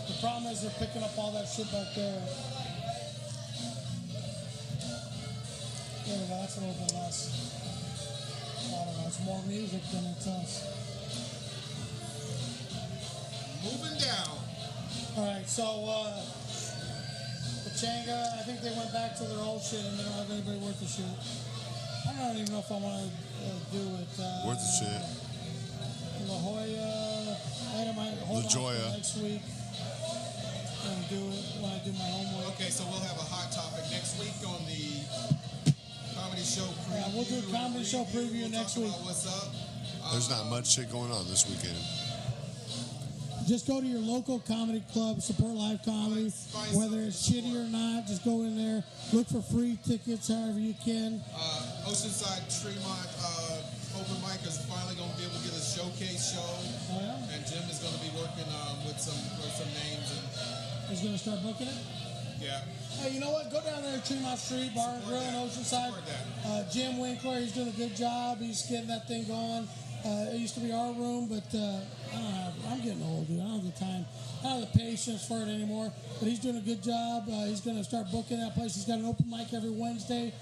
the problem is they're picking up all that shit back there. There we go. That's a little bit less. I don't know. It's more music than it's us. Moving down. All right, so Pachanga, I think they went back to their old shit and they don't have anybody worth the shit. I don't even know if I want to do it. Worth the shit. La Jolla, I might hold La on Jolla. for next week and do it when I do my homework. Okay, so we'll have a hot topic next week on the comedy show preview. Yeah, we'll do a comedy show preview We'll next talk week. about what's up. There's not much shit going on this weekend. Just go to your local comedy club, support live comedy, whether it's shitty or not. Just go in there, look for free tickets, however you can. Oceanside Tremont open mic is finally going to be able to get a showcase show, Oh yeah, and Jim is going to be working with some names and he's gonna start booking it. yeah. Hey, you know what? Go down there to Tremont Street Bar and Grill in Oceanside. Jim Winkler, he's doing a good job. He's getting that thing going. It used to be our room, but I'm getting old, dude. I don't have the time. I don't have the patience for it anymore. But he's doing a good job. He's going to start booking that place. He's got an open mic every Wednesday.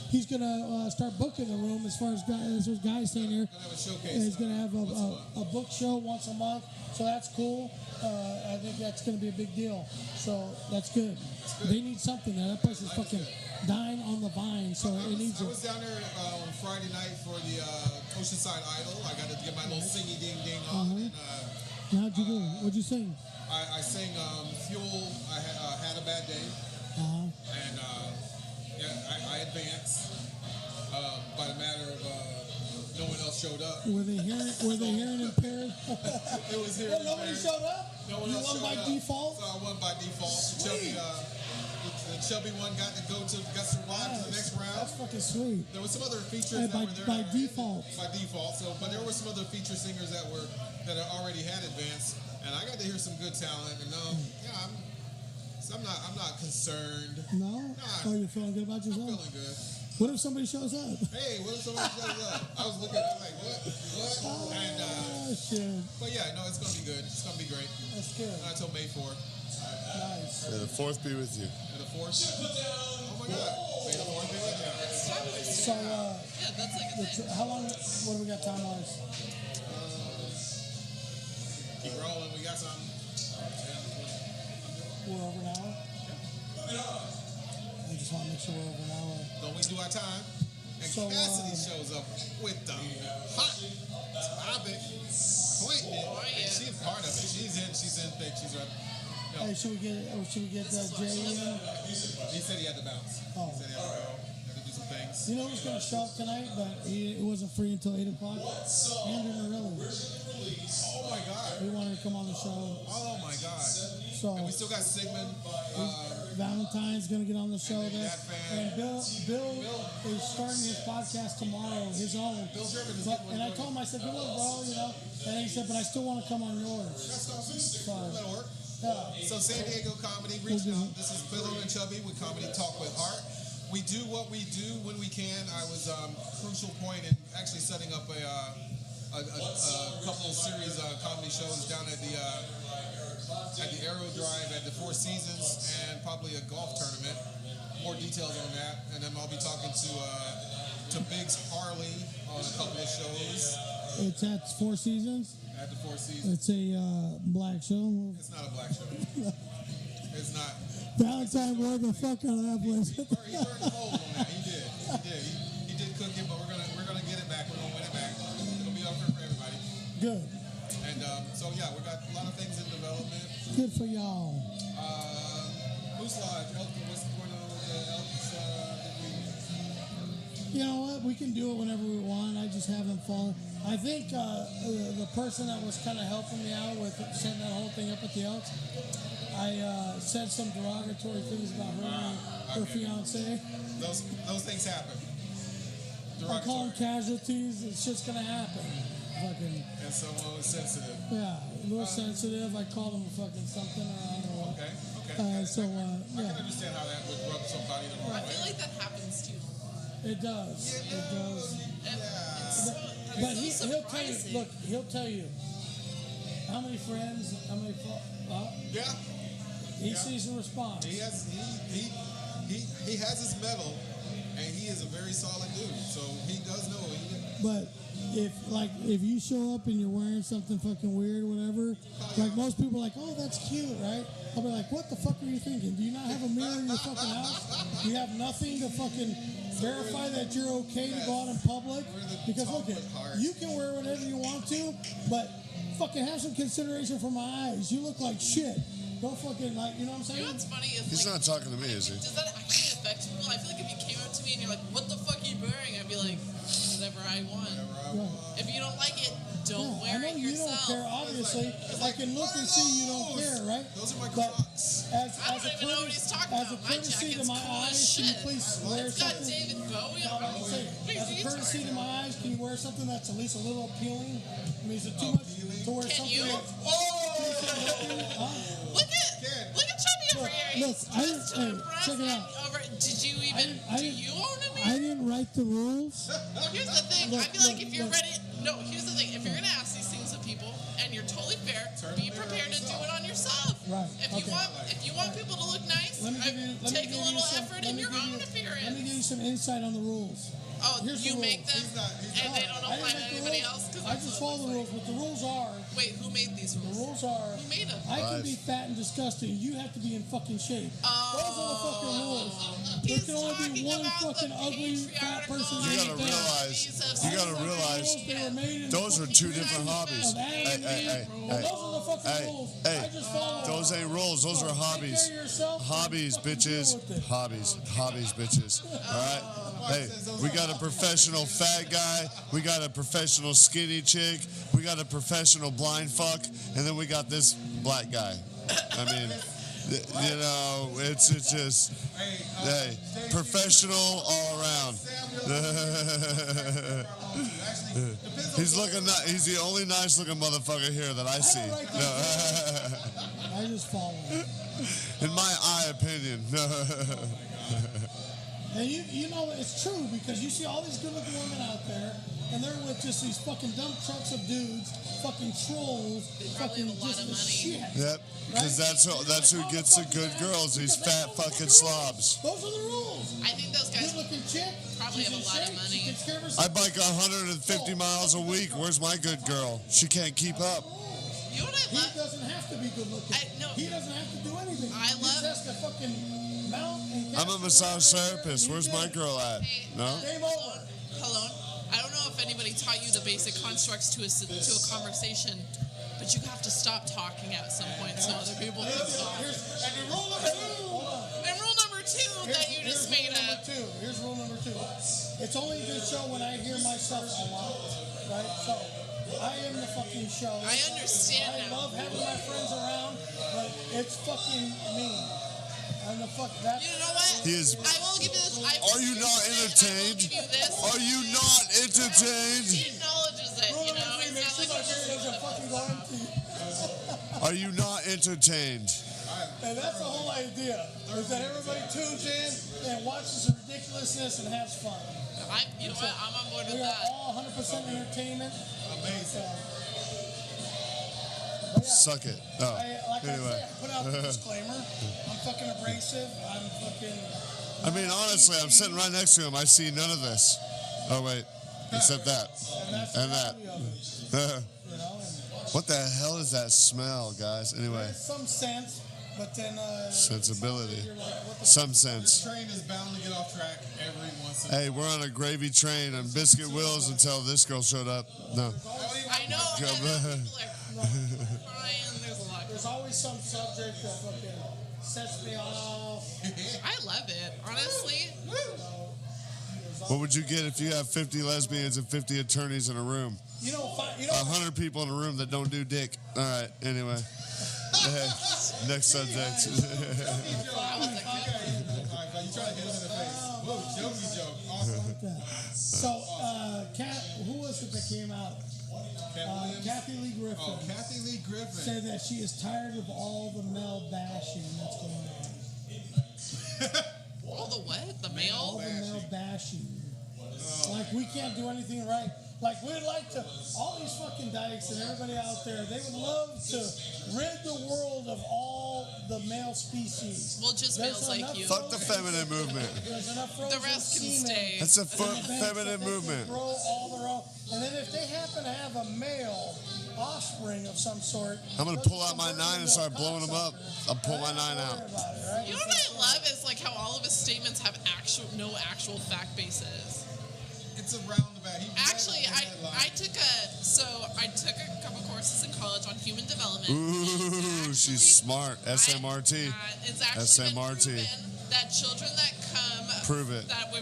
He's going to start booking the room as far as guys staying here. Have a showcase. And he's going to have a book show once a month. So that's cool. I think that's going to be a big deal. So that's good. They need something there. That place is fucking dying on the vine. So it needs I it. was down there on Friday night for the Oceanside Idol. I got to get my little singy ding ding on. And, How'd you do? What'd you sing? I sang Fuel. I had a bad day, Uh-huh. and yeah, I advanced by the matter of no one else showed up. Were they hearing impaired? It was here. Oh, nobody showed up? No one You else won showed by up. default? So I won by default. Sweet. The chubby one got to survive to the next round. That's fucking sweet. There was some other features Hey, that by- were there. by that were default. By default. So, but there were some other feature singers that already had advanced, and I got to hear some good talent. And I'm not concerned. No? Nah. Oh, you're feeling good about I'm yourself? feeling good. What if somebody shows up? Hey, what if somebody shows up? I was looking at it like, what? And Oh, shit. but yeah, no, it's gonna be good. It's gonna be great. That's good. Not until May 4th. Nice. May the fourth be with you. And the 4th. Oh my May the Fourth be with you. It's Star Wars. So, Yeah, that's like a thing. how long? What do we got time wise? Keep rolling. We got some. We're over an hour. I just want to make sure we're over an hour. Don't we do our time? And So, Cassidy shows up with the hot topic appointment. And she's part of it. She's in thick. She's right. No, Hey, should we get Jay in? he said he had to bounce. Oh. He said he had to go. Had to do some things. You know who's going to show up tonight, but it wasn't free until 8 o'clock? Andrew Murillo. Oh my God. He wanted to come on the show. Oh my God. So And we still got Sigmund. Valentine's going to get on the show there. that fan. And Bill is starting his podcast tomorrow, his own. Bill German is But, getting one and I going. told him, I said, good luck, bro, you know. And he said, but I still want to come on yours. So, That'll work. yeah. So San Diego Comedy, reaching out. This is Pelon and Chubby with Comedy Talk with Heart. We do what we do when we can. I was crucial point in actually setting up a couple of series comedy shows down at the Aero Drive at the Four Seasons and probably a golf tournament. More details on that, and then I'll be talking to Biggs Harley on a couple of shows It's at Four Seasons. at the Four Seasons. It's a black show. It's not a black show. It's not. Valentine wore the fuck out of that place. He burned the holes on that. He did. He did cook it, but we're gonna get it back. We're gonna win it back. It'll be up for everybody. Good. And so yeah, we got a lot of things in development. Good for y'all. Moose Lodge, what's going on with the Elks? You know what? We can do it whenever we want. I just haven't fallen. I think the person that was kind of helping me out with setting that whole thing up at the Elks, I said some derogatory things about her and her fiance. Those things happen. I call them casualties. It's just gonna happen. Fucking. And someone was sensitive. Yeah, a little sensitive. I called them a fucking something or I don't know what. Okay. Yeah. I can understand how that would rub somebody the wrong I way. feel like that happens too. It does. It does. But He'll tell you. Look, he'll tell you how many friends, how many. Yeah. He sees a response. He has his medal, and he is a very solid dude. So he does know. But if you show up and you're wearing something fucking weird or whatever, like most people are like, oh, that's cute, right? I'll be like, what the fuck are you thinking? Do you not have a mirror in your fucking house? Do you have nothing to fucking verify that you're okay to go out in public? Because look, you can wear whatever you want to, but fucking have some consideration for my eyes. You look like shit. Don't fucking you know what I'm saying? You know what's funny is He's not talking to me, is he? Does that actually affect people? I feel like if you came up to me and you're like, what the fuck are you wearing? I'd be like, whatever I want. Yeah. If you don't like it, don't wear I know it you yourself. don't care, obviously. I can look and see you don't care, right? Those are my But Crocs. as I don't a even know what he's talking as a about. My courtesy to jacket's my cool as eyes, can you shit. please wear It's got something? David Bowie No, on I'm it. saying, What as are a you courtesy to talking my eyes, can you wear something that's at least a little appealing? I mean, is it too much to wear Can something you? that's Look at Chubby over here. Look, check it out. Did you even? I Do didn't- you own a I mirror? didn't write the rules. Here's the thing. I feel like if you're look. ready. No, here's the thing. If you're gonna ask these things of people and you're totally fair, be prepared to do it on yourself. Right, If okay. you want people to look nice, Let me take give a you little some- effort let in me your give own you- appearance. Let me give you some insight on the rules. Oh, Here's you the make rules. them, and they don't I apply didn't to make the anybody rules. else. I just follow the rules, but the rules are. Wait, who made these The rules? rules are. Who made them? I can be fat and disgusting. You have to be in fucking shape. Those are the fucking rules. There He's can only be talking one about the fucking ugly fat person. You in gotta the thing. realize. You gotta realize. They were made in Those the are fucking two different time hobbies. of Adam Hey, and hey, Eve. hey, And hey. those are the fucking Hey, rules. hey. I just follow Those them. ain't rules. Those are Take hobbies. care of yourself and Hobbies, fucking bitches. deal with it. Hobbies, bitches. All right. Hey, we got a professional fat guy. We got a professional skinny chick. We got a professional blind fuck, and then we got this black guy. I mean, you know, it's just hey, professional all around. He's looking. He's the only nice looking motherfucker here that I see. I just follow them. In my opinion. And you know it's true because you see all these good-looking women out there, and they're with just these fucking dump trucks of dudes, fucking trolls, probably fucking have a lot just of the money. shit. Yep. Because that's who gets the good girls. These fat fucking slobs. Those are the rules. I think those guys Good-looking chick. probably she's have a in lot of shape, money. She takes care of I herself. bike 150 miles a week. Where's my good girl? She can't keep up. You know what I He love? doesn't have to be good looking. No. He doesn't have to do anything. I He love- just has to fucking mount and I'm a massage cast therapist. her Where's and my he girl at? Hey, No? Game over. Pelon, I don't know if anybody taught you the basic constructs to a conversation, but you have to stop talking at some point so other people can talk. And rule number two. And rule number two that you just made up. Here's rule number two. It's only a good show when I hear myself a lot, right? So I am the fucking show. I understand I now. love having my friends around, but it's fucking me. I'm the fuck that. You know what? He is- I will give you this. Are you not entertained? I will give you this. Are you not entertained? He acknowledges it, Rule you number know. three, make It's sure not my like beer doesn't fucking go empty. Are you not entertained? And that's the whole idea, is that everybody tunes in and watches the ridiculousness and has fun. you know what? I'm on board with We are that. all 100% entertainment. Amazing. But yeah, Suck it. Oh, like I anyway. said, I put out the disclaimer. I'm fucking abrasive. I'm fucking... I mean, honestly, I'm sitting right next to him. I see none of this. Oh, wait. Except that. And And that's that. the reality of it, you know? And What the hell is that smell, guys? Anyway, there's some sense, but then... sensibility. You're like, what the Some This sense. train is bound to get off track every once in a Hey, we're on a gravy train on biscuit wheels until this girl showed up. No. I know. And Go then back. people are crying. There's a lot. There's always some subject that fucking sets me off. I love it, honestly. What would you get if you have 50 lesbians and 50 attorneys in a room? You know, 100 people in a room that don't do dick. All right, anyway. Next subject. That was a good. You try to hit him in the face. Whoa, jokey joke. Awesome. So, who was it that came out? Kathy Lee Griffin Oh, Kathy Lee Griffin. said that she is tired of all the male bashing that's going on. All the what? The All male? the male bashing. Like, we can't do anything right. Like, we'd like to, all these fucking dykes and everybody out there, they would love to rid the world of all the male species. Well, just There's males like enough you. Fuck the feminine movement. There's enough frozen The rest can semen stay. That's a in the banks that feminine they can movement. Grow all their own. And then if they happen to have a male offspring of some sort, I'm going to pull out my 9 and start blowing them up. I'll pull my 9 out. You know what I love is like how all of his statements have no actual fact basis. It's a roundabout. Actually, I took a couple courses in college on human development. Ooh, she's smart. SMRT. It's actually been SMRT. proven that children that come Prove it. that were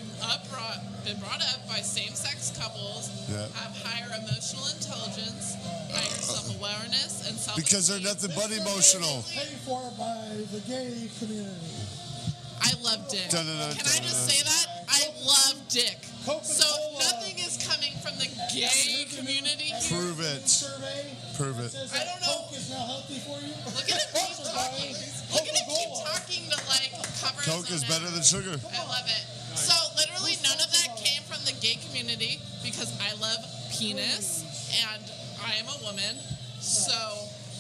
been brought up by same-sex couples Yeah. have higher emotional intelligence, higher self-awareness, and self-esteem. Because they're nothing but emotional. Paid for by the gay community. I love dick. Dun, dun, dun, Can I dun, just dun. say that? I love dick. So Coca-Cola. nothing is coming from the gay community here. Prove it. Survey Prove it. says I that don't know. Coke is now healthy for you. Look at him keep talking. Look at him keep talking to like cover his Coke own is better ass. than sugar. I love it. So literally none of that came from the gay community because I love penis and I am a woman. So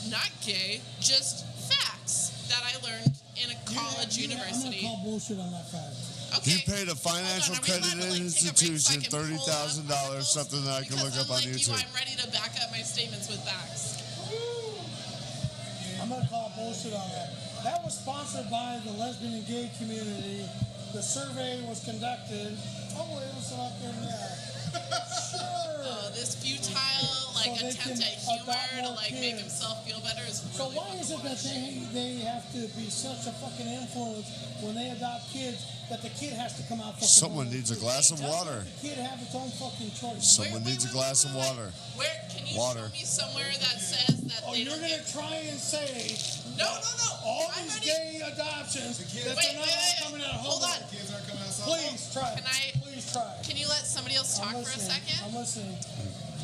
not gay, just facts that I learned in a college university. I'm gonna call bullshit on that fact. Okay. You paid a financial Hold on, are we credit allowed to, like, take a break so I institution can pull up $30,000, articles? something that I can look Because up on unlike YouTube. You, I'm ready to back up my statements with facts. I'm gonna call bullshit on that. That was sponsored by the lesbian and gay community. The survey was conducted. Oh, it was up in Sure. This futile like So they attempt can at humor adopt to more like make kids. himself feel better is So really why is it that they have to be such a fucking influence when they adopt kids that the kid has to come out fucking Someone homeless? needs a glass of water. The kid have its own fucking choice. Someone needs a glass of water. Where can you Water. show me somewhere that says that Oh, they you're don't gonna get... try and say No. all I'm these ready. gay adoptions that kids- they're Wait, not wait. coming out Hold homeless. on. Kids aren't coming outside. Please try. Can I- Please try. Can you let somebody else talk I'm for a listening. second? I'm listening.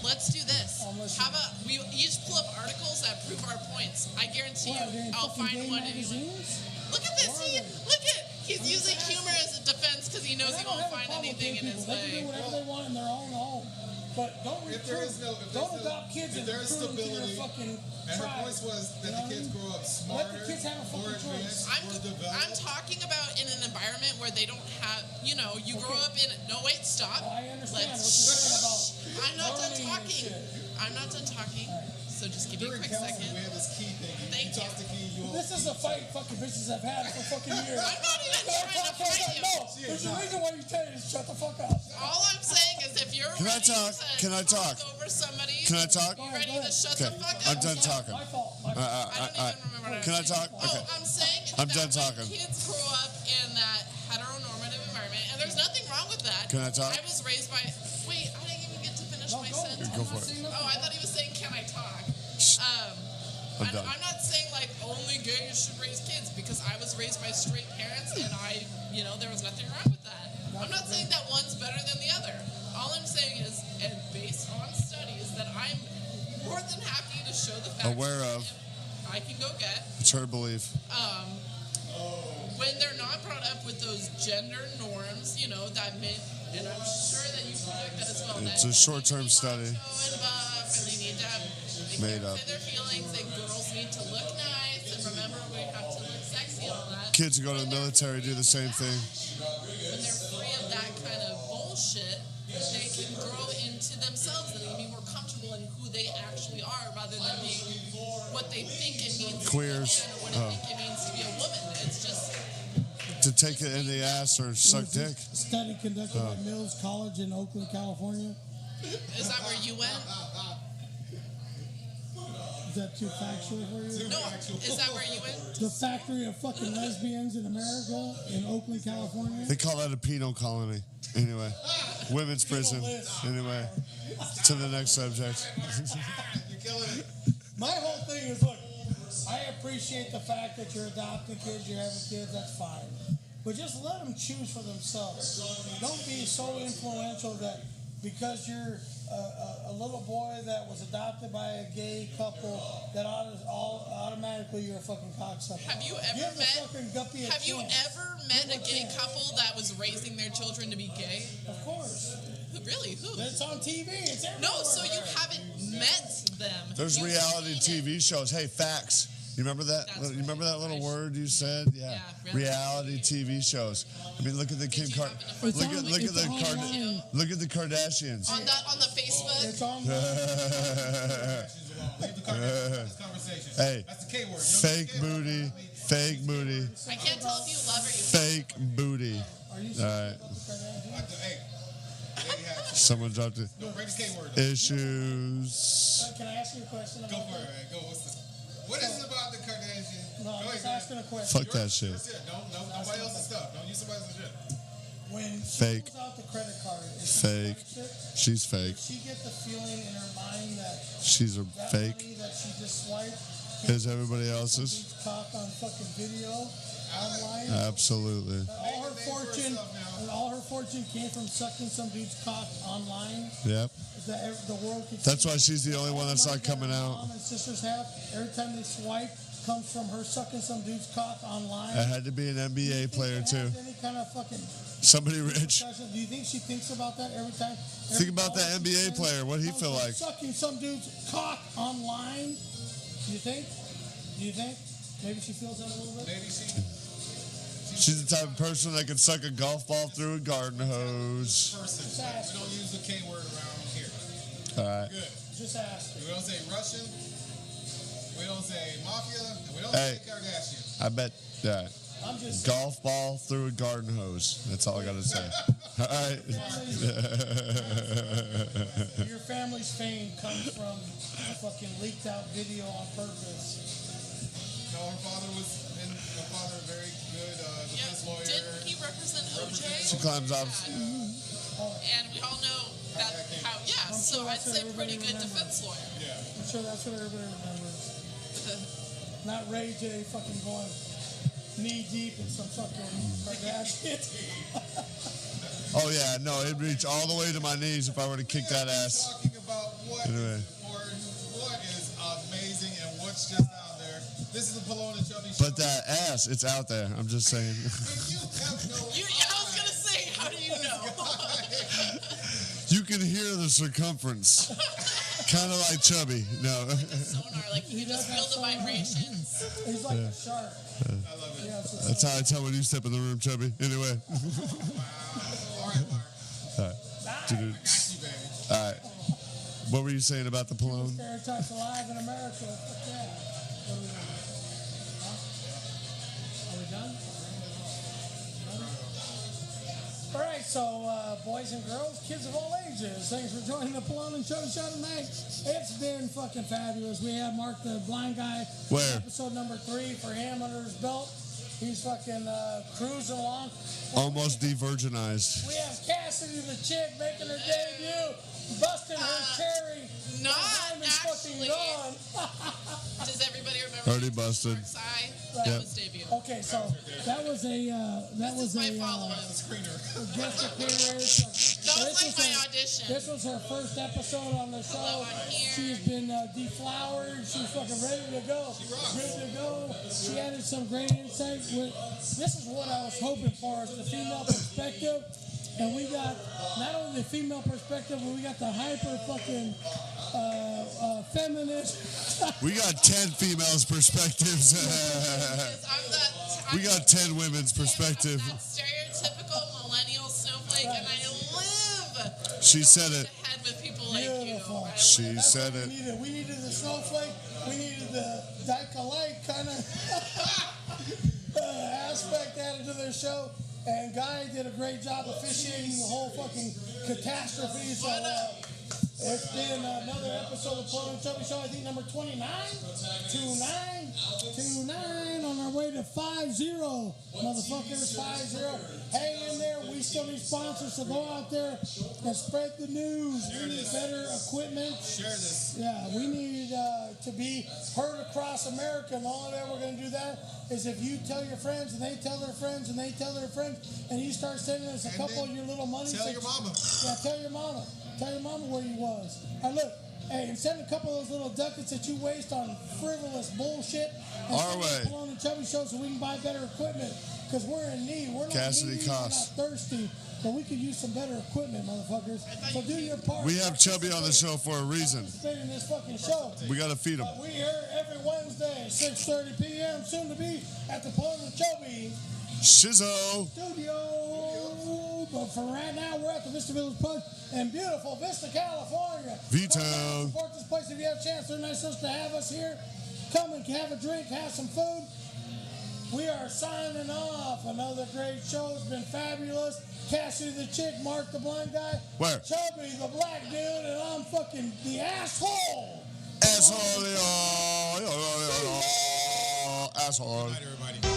Let's do this. I'm listening. How about we each pull up articles that prove our points? I guarantee What, are they you, in I'll fucking find gay one anyway. magazines? Look at this. Why are they? Look at. He's using humor as a defense because he knows And I he don't won't have a find problem with anything gay in his people. They can do way. whatever they want in their own home. But don't adopt kids and there is recruit them to your stability, fucking and her tribe. point was that the kids grow up Let smarter, the kids have a more fucking choice. advanced, more developed. I'm talking about in an environment where they don't have, you know, you grow up in. No, wait, stop. I understand what Let's. you're saying about I'm not done learning and talking. shit. I'm not done talking. So just give me a During quick counseling, second. we had this key thing. You Thank talk to key, you This is a fight fucking bitches have had for fucking years. I'm not even trying to fight you. No, there's a reason why you tell you to shut the fuck up. All I'm saying is if you're Can I ready talk? to Can I talk? over somebody, Can I talk? you ready to shut Okay, the fuck up? I'm done talking. My fault. I don't even remember what Can I was saying. talk? Okay. Oh, I'm saying I'm that done when talking. kids grow up in that heteronormative environment, and there's nothing wrong with that. Can I talk? I was raised by. Wait, I didn't even get to finish my go. sentence. Go for it. Oh, I thought he was saying, "Can I talk?" I'm done. I'm not saying like only gays should raise kids because I was raised by straight parents and there was nothing wrong with that. I'm not saying that one's better than the other. All I'm saying is, and based on studies that I'm more than happy to show the facts Aware of. I can go get. It's her belief. When they're not brought up with those gender norms, that men, and I'm sure that you project that as well. It's that a short-term study. macho and buff, and they need to have Made up. their feelings, and girls need to look nice, and remember we have to look sexy and all that. Kids who go to the military do the same thing. When they're free of that kind of bullshit, they can grow into themselves and they can be more comfortable in who they actually are rather than being what they think it means Queers. to be a man or what they think it means to be a woman. It's just To take it in the ass or suck dick. Study conducted by Mills College in Oakland, California. is that where you went? Is that too factual for you? No, is that where you went? The factory of fucking lesbians in America in Oakland, California. They call that a penal colony. Anyway, women's prison. Anyway, to the next subject. You're killing it. My whole thing is, look, I appreciate the fact that you're adopting kids, you're having kids, that's fine. But just let them choose for themselves. Don't be so influential that because you're a little boy that was adopted by a gay couple, that automatically you're a fucking cocksucker. Have you Give ever the met? fucking guppy a Have you chance. ever met a gay couple that was raising their children to be gay? Of course. Really? Who? It's on TV. It's everywhere. No, so you haven't met them. There's You've reality seen it. TV shows. Hey, facts. You remember that? That's You remember that little right. word you said? Yeah. Yeah, Reality TV shows. I mean, look at the Kim Did you Kardashians. happen to It's find on- Look at it's the online. Look at the Kardashians. on the Facebook? It's on. Leave the Kardashians conversation. Hey, That's the K word. fake booty. Fake booty. I can't tell if you love or you Fake booty. Are you All right. Hey, there you have it. Someone dropped it. Don't bring the K word. Issues. Can I ask you a question? Go About for it, man. Go. What is it about the Kardashians? No, Go I'm ahead, just man. asking a question. Fuck that shit. That's it. Nobody else's stuff. Don't use somebody else's shit. When she Fake. pulls out the credit card, is Fake. she swipes it, She's fake. does she get the feeling in her mind that She's a that fake. money that she just swiped Is everybody else's? dude's cock on fucking video online? Absolutely. All her fortune came from sucking some dude's cock online. Yep. That the world could That's see. why she's the only one that's All not the money coming that her out. Mom and sisters have every time they swipe comes from her sucking some dude's cock online. It had to be an Do you NBA think player it too. has any kind of fucking Somebody rich. discussion? Do you think she thinks about that every time? Think about the NBA player. What'd he comes feel from like? Sucking some dude's cock online. Do you think? Maybe she feels that a little bit? Maybe She's the type of person that can suck a golf ball through a garden hose. person. We don't use the K word around here. All right. Good. Just ask. We don't say Russian. We don't say mafia. And we don't Hey. say Kardashian. I bet. Yeah. I'm just Golf ball through a garden hose. That's all I gotta say. All right. your family's fame comes from a fucking leaked out video on purpose. No, her father was a very good defense lawyer. Didn't he represent OJ? She climbs up. And we all know that how, yeah, so I'd say pretty good defense lawyer. Yeah. I'm sure that's what everybody remembers. Not Ray J fucking going knee deep in some fucking Kardashian. Oh yeah, no, it'd reach all the way to my knees if I were to kick that ass. Talking about what Anyway. is important, what is amazing, and what's just out there. This is the Pelon and Chubby show. But that ass, it's out there. I'm just saying. And you have no I was gonna say, how do you know? You can hear the circumference. Kind of like Chubby. No. Sonar, like you can just feel the vibrations. He's like a shark. I love it. Yeah, so That's how I tell when you step in the room, Chubby. Anyway. All right, Mark. All right. Got you, baby. All right. What were you saying about the Pelon? stereotypes alive in America. Fuck yeah. What are we doing? Huh? Are we done? All right, so boys and girls, kids of all ages, thanks for joining the Pelon and Chubby show tonight. It's been fucking fabulous. We have Mark the Blind Guy. Where? Episode number 3 for him under his belt. He's fucking cruising along. Almost de-virginized. We have Cassidy the Chick making her debut, busting her cherry. Not Her diamond's fucking actually. gone. Does everybody remember? Already busted. Mark's eye? Right. That Yep. was debut. Okay, so that was a This is my followers. guest appearance. That was like my audition. This was her first episode on the show. Hello, I'm here. She's been deflowered. She's fucking ready to go. Good to go. She added some great insight. This is what I was hoping for, is the female perspective. And we got not only the female perspective, but we got the hyper fucking feminist. We got 10 females' perspectives. We got 10 women's perspective. That stereotypical millennial snowflake, and I live. She said it. Ahead with people like Beautiful. you. She That's said what it. We needed the snowflake. We needed the dyke-alike kind of aspect added to their show. And Guy did a great job officiating the whole fucking catastrophe. So it's been another episode of Pelon and Chubby Show. I think number 29. 29 on our way to 50. Motherfuckers, 50. Hang in there. We still need sponsors, so go out there and spread the news. We need better equipment. Share this. Yeah, we need to be heard across America, and the only way we're going to do that is if you tell your friends, and they tell their friends, and they tell their friends, and you start sending us a And couple then of your little money. Tell your mama. Yeah, tell your mama. Tell your mama where you was. And look, hey, and send a couple of those little ducats that you waste on frivolous bullshit. And Our send way. it to Pelon and Chubby Show so we can buy better equipment. Because we're in need. We're not Cassidy needy, costs. we're not thirsty. But we could use some better equipment, motherfuckers. So do your part. We have Chubby on the show for a reason. Participating in this fucking show. We got to feed him. We here every Wednesday, 6:30 p.m. Soon to be at the Pelon and Chubby Shizzo. studio. But for right now, we're at the Vista Village Pub in beautiful Vista, California. V-Town. Come down, support this place if you have a chance. They're nice enough to have us here. Come and have a drink, have some food. We are signing off. Another great show. It's been fabulous. Cassidy the Chick, Mark the Blind Guy. Where? Chubby the Black Dude, and I'm fucking the asshole. Asshole. Asshole. Good night, everybody.